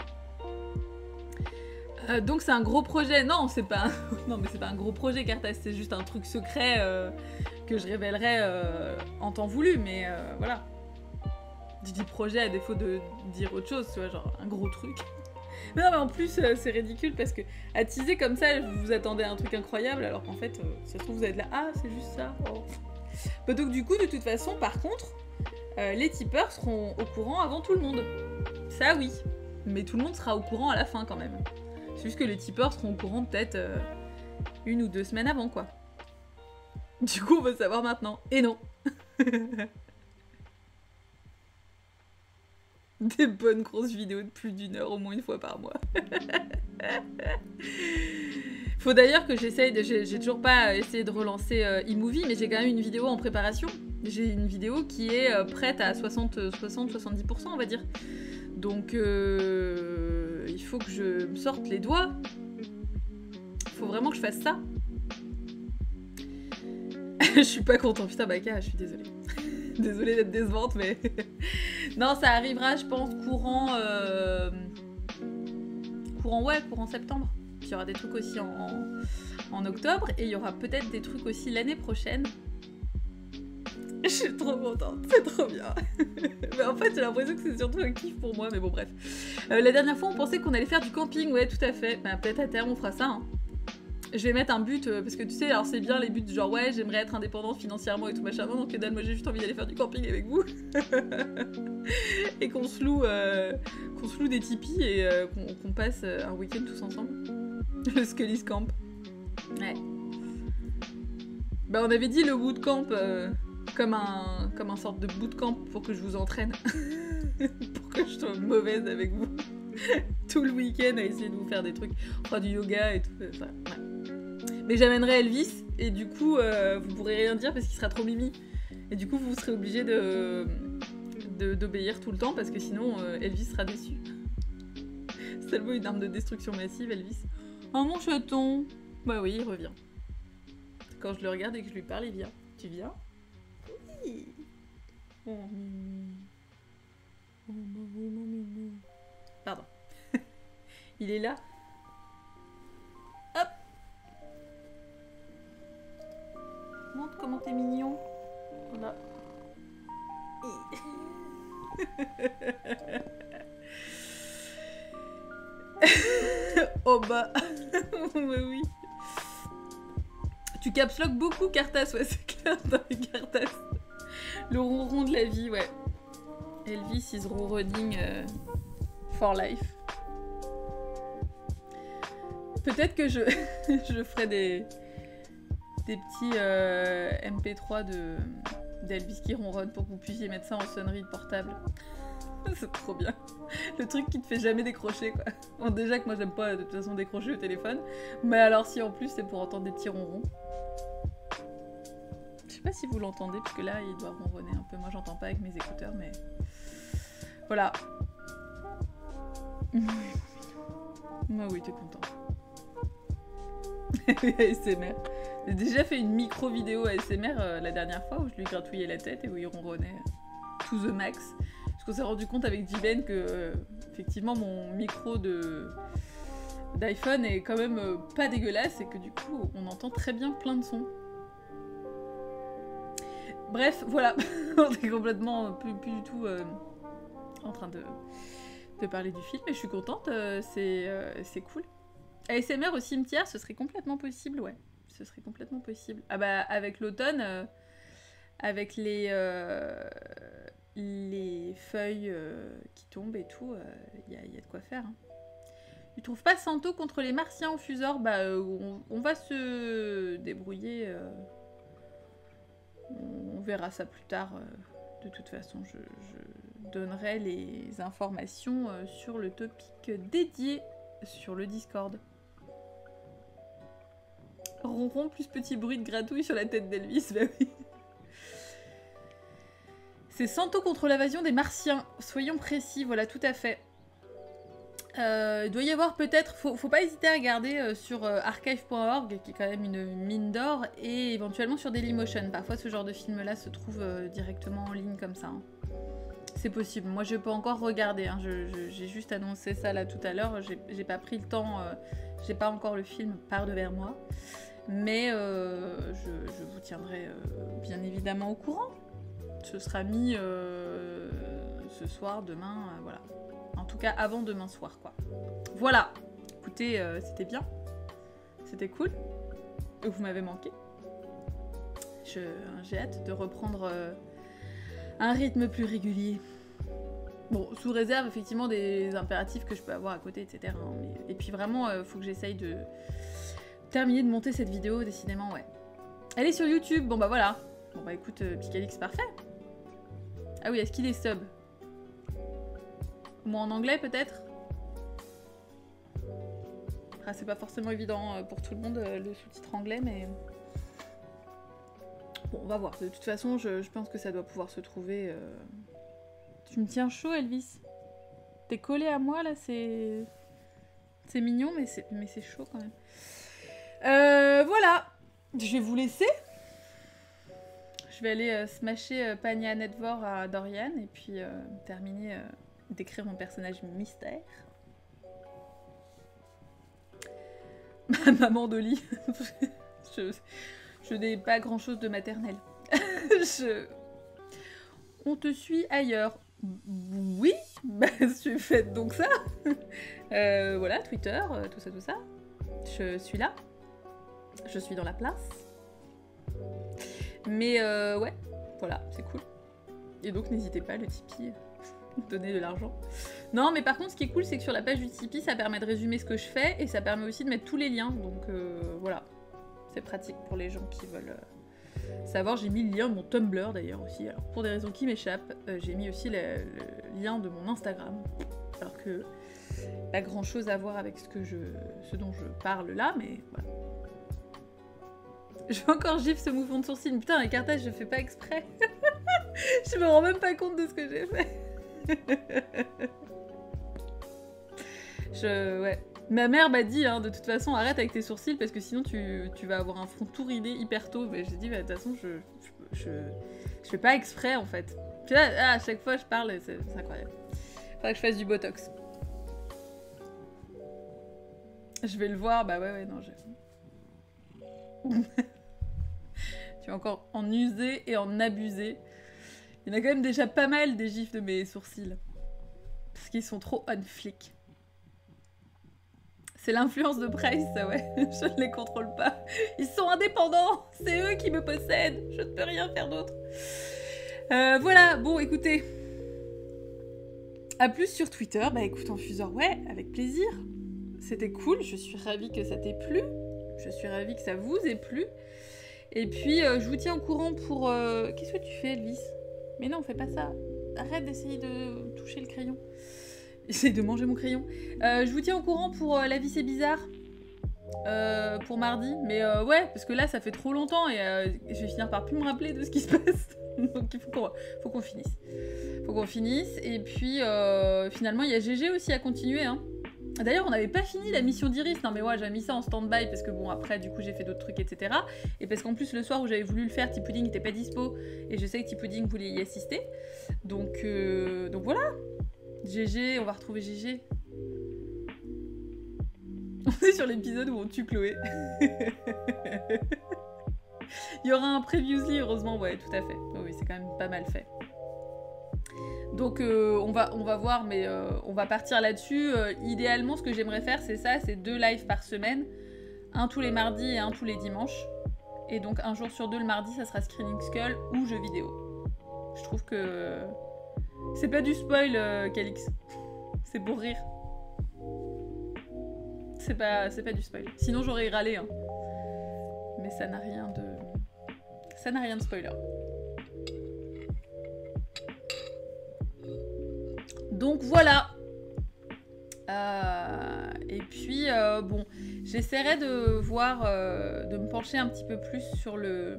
Donc c'est un gros projet. Non, c'est pas un... non, mais c'est pas un gros projet, Cartas. C'est juste un truc secret que je révélerai en temps voulu. Mais voilà. Je dis projet à défaut de dire autre chose, tu vois, genre un gros truc. Mais non, mais en plus, c'est ridicule parce que à teaser comme ça, vous attendez à un truc incroyable, alors qu'en fait, ça se trouve, vous êtes là, ah, c'est juste ça. Oh. Bah, donc, du coup, de toute façon, par contre, les tipeurs seront au courant avant tout le monde. Ça, oui. Mais tout le monde sera au courant à la fin, quand même. C'est juste que les tipeurs seront au courant peut-être 1 ou 2 semaines avant, quoi. Du coup, on va savoir maintenant. Et non. Des bonnes grosses vidéos de plus d'1 heure au moins une fois par mois. Faut d'ailleurs que j'essaye de... J'ai toujours pas essayé de relancer eMovie, mais j'ai quand même une vidéo en préparation. J'ai une vidéo qui est prête à 60-70%, on va dire. Donc, il faut que je me sorte les doigts. Il faut vraiment que je fasse ça. Je suis pas contente. Putain, Baka, je suis désolée. Désolée d'être décevante, mais... non, ça arrivera, je pense, courant septembre. Puis il y aura des trucs aussi en octobre. Et il y aura peut-être des trucs aussi l'année prochaine. Je suis trop contente, c'est trop bien. Mais en fait, j'ai l'impression que c'est surtout un kiff pour moi, mais bon, bref. La dernière fois, on pensait qu'on allait faire du camping, ouais, tout à fait. Bah, peut-être à terme, on fera ça, hein. Je vais mettre un but, parce que tu sais, alors c'est bien les buts genre ouais, j'aimerais être indépendante financièrement et tout machin, non, donc dalle, moi j'ai juste envie d'aller faire du camping avec vous. Et qu'on se loue des tipis et qu'on passe un week-end tous ensemble. Le Scully's Camp. Ouais. Bah on avait dit le bootcamp comme un sorte de bootcamp pour que je vous entraîne. Pour que je sois mauvaise avec vous. tout le week-end à essayer de vous faire des trucs, du yoga et tout. Ça, ouais. Mais j'amènerai Elvis et du coup, vous pourrez rien dire parce qu'il sera trop mimi. Et du coup, vous serez obligé d'obéir tout le temps parce que sinon, Elvis sera déçu. C'est tellement une arme de destruction massive, Elvis. Oh mon chaton! Bah oui, il revient. Quand je le regarde et que je lui parle, il vient. Tu viens? Oui. Oh, mimi. Oh, mon mimi. Pardon. Il est là. Hop. Montre comment t'es mignon. Voilà. Oh bah. Ouais, oui. Tu caps lock beaucoup, Cartas, ouais, c'est clair, dans les Cartas. Le ronron de la vie, ouais. Elvis is ronroning for life. Peut-être que je ferai des petits MP3 d'Elvis qui ronronne pour que vous puissiez mettre ça en sonnerie de portable. C'est trop bien. Le truc qui te fait jamais décrocher, quoi. Bon, déjà que moi j'aime pas de toute façon décrocher au téléphone, mais alors si en plus c'est pour entendre des petits ronrons. Je sais pas si vous l'entendez, parce que là il doit ronronner un peu. Moi j'entends pas avec mes écouteurs, mais voilà. Moi oui, t'es content. ASMR. J'ai déjà fait une micro vidéo ASMR la dernière fois où je lui gratouillais la tête et où il ronronnait to the max. Parce qu'on s'est rendu compte avec Jiben que effectivement mon micro d'iPhone est quand même pas dégueulasse et que du coup on entend très bien plein de sons. Bref, voilà, on est complètement plus du tout en train de parler du film, mais je suis contente, c'est cool. ASMR au cimetière, ce serait complètement possible, ouais. Ce serait complètement possible. Ah bah, avec l'automne, avec les feuilles qui tombent et tout, y a de quoi faire. Hein. Tu trouves pas Santo contre les Martiens au Fusor? Bah, on va se débrouiller. On verra ça plus tard. De toute façon, je donnerai les informations sur le topic dédié sur le Discord. Ronron plus petit bruit de gratouille sur la tête d'Elvis, bah oui. C'est Santo contre l'invasion des Martiens. Soyons précis, voilà, tout à fait. Il doit y avoir peut-être... Faut pas hésiter à regarder sur archive.org, qui est quand même une mine d'or, et éventuellement sur Dailymotion. Parfois, ce genre de film-là se trouve directement en ligne comme ça. Hein. C'est possible. Moi, je peux encore regarder. Hein. J'ai juste annoncé ça là tout à l'heure. J'ai pas pris le temps. J'ai pas encore le film par devers moi. Mais je vous tiendrai bien évidemment au courant. Ce sera mis ce soir, demain, voilà. En tout cas, avant demain soir, quoi. Voilà. Écoutez, c'était bien. C'était cool. Vous m'avez manqué. J'ai hâte de reprendre un rythme plus régulier. Bon, sous réserve, effectivement, des impératifs que je peux avoir à côté, etc. Hein, mais... Et puis vraiment, faut que j'essaye de terminer de monter cette vidéo, décidément, ouais. Elle est sur YouTube, bon bah voilà. Bon bah écoute, Picalix, parfait. Ah oui, est-ce qu'il est sub? Moi en anglais peut-être? Ah, c'est pas forcément évident pour tout le monde le sous-titre anglais, mais... Bon, on va voir. De toute façon, je pense que ça doit pouvoir se trouver... Tu me tiens chaud, Elvis? T'es collé à moi, là, c'est... C'est mignon, mais c'est chaud quand même. Voilà. Je vais vous laisser. Je vais aller smasher Pania Netvor à Dorian et puis terminer d'écrire mon personnage mystère. Maman Dolly. Je n'ai pas grand chose de maternel. On te suit ailleurs. Oui, bah, je fais donc ça. Voilà, Twitter, tout ça. Je suis là. Je suis dans la place. Mais ouais, voilà, c'est cool. Et donc n'hésitez pas, le Tipeee, donnez de l'argent. Non, mais par contre, ce qui est cool, c'est que sur la page du Tipeee, ça permet de résumer ce que je fais et ça permet aussi de mettre tous les liens. Donc voilà, c'est pratique pour les gens qui veulent savoir. J'ai mis le lien de mon Tumblr d'ailleurs aussi. Alors pour des raisons qui m'échappent, j'ai mis aussi le lien de mon Instagram. Alors que pas grand chose à voir avec ce dont je parle là, mais voilà. Je vais encore gifle ce mouvement de sourcil. Putain, l'écartage, je fais pas exprès. Je me rends même pas compte de ce que j'ai fait. Ouais. Ma mère m'a dit, hein, de toute façon, arrête avec tes sourcils parce que sinon tu vas avoir un front tout ridé hyper tôt. Mais j'ai dit, bah, de toute façon, je fais pas exprès en fait. Puis là, à chaque fois je parle, c'est incroyable. Faudrait que je fasse du botox. Je vais le voir, bah ouais, non, tu vas encore en user et en abuser. Il y en a quand même déjà pas mal des gifs de mes sourcils. Parce qu'ils sont trop on flic. C'est l'influence de Price, ça, ouais. Je ne les contrôle pas. Ils sont indépendants. C'est eux qui me possèdent. Je ne peux rien faire d'autre. Voilà, bon, écoutez. A plus sur Twitter. Bah écoute, Enfuseur, ouais, avec plaisir. C'était cool. Je suis ravie que ça t'ait plu. Je suis ravie que ça vous ait plu. Et puis, je vous tiens au courant pour... Qu'est-ce que tu fais, Elvis? Mais non, fais pas ça. Arrête d'essayer de toucher le crayon. Essaye de manger mon crayon. Je vous tiens au courant pour La vie c'est bizarre. Pour mardi. Mais ouais, parce que là, ça fait trop longtemps et je vais finir par plus me rappeler de ce qui se passe. Donc il faut qu'on finisse. Faut qu'on finisse. Et puis, finalement, il y a GG aussi à continuer, hein. D'ailleurs, on n'avait pas fini la mission d'Iris. Non mais ouais, j'avais mis ça en stand-by parce que bon, après, du coup, j'ai fait d'autres trucs, etc. Et parce qu'en plus, le soir où j'avais voulu le faire, T-Pudding n'était pas dispo. Et je sais que T-Pudding voulait y assister. Donc voilà. GG, on va retrouver GG. On est sur l'épisode où on tue Chloé. Il y aura un previously, heureusement, ouais, tout à fait. Oui, c'est quand même pas mal fait. Donc on va voir, mais on va partir là-dessus. Idéalement, ce que j'aimerais faire, c'est ça, c'est 2 lives par semaine. Un tous les mardis et un tous les dimanches. Et donc un jour sur 2 le mardi, ça sera Screening Skull ou jeux vidéo. Je trouve que... C'est pas du spoil, Calix. C'est pour rire. C'est pas du spoil. Sinon j'aurais râlé, hein. Mais ça n'a rien de... Ça n'a rien de spoiler. Donc voilà. Et puis, bon, j'essaierai de voir, de me pencher un petit peu plus sur le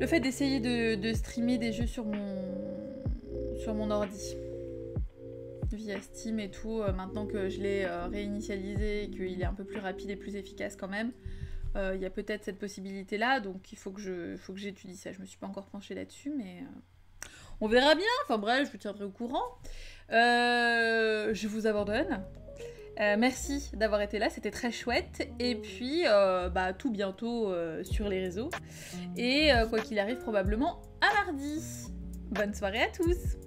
fait d'essayer de streamer des jeux sur mon ordi. Via Steam et tout, maintenant que je l'ai réinitialisé et qu'il est un peu plus rapide et plus efficace quand même. Il y a peut-être cette possibilité-là, donc il faut que j'étudie ça. Je me suis pas encore penchée là-dessus, mais... On verra bien, enfin bref, je vous tiendrai au courant. Je vous abandonne. Merci d'avoir été là, c'était très chouette. Et puis, tout bientôt sur les réseaux. Et quoi qu'il arrive, probablement à mardi. Bonne soirée à tous!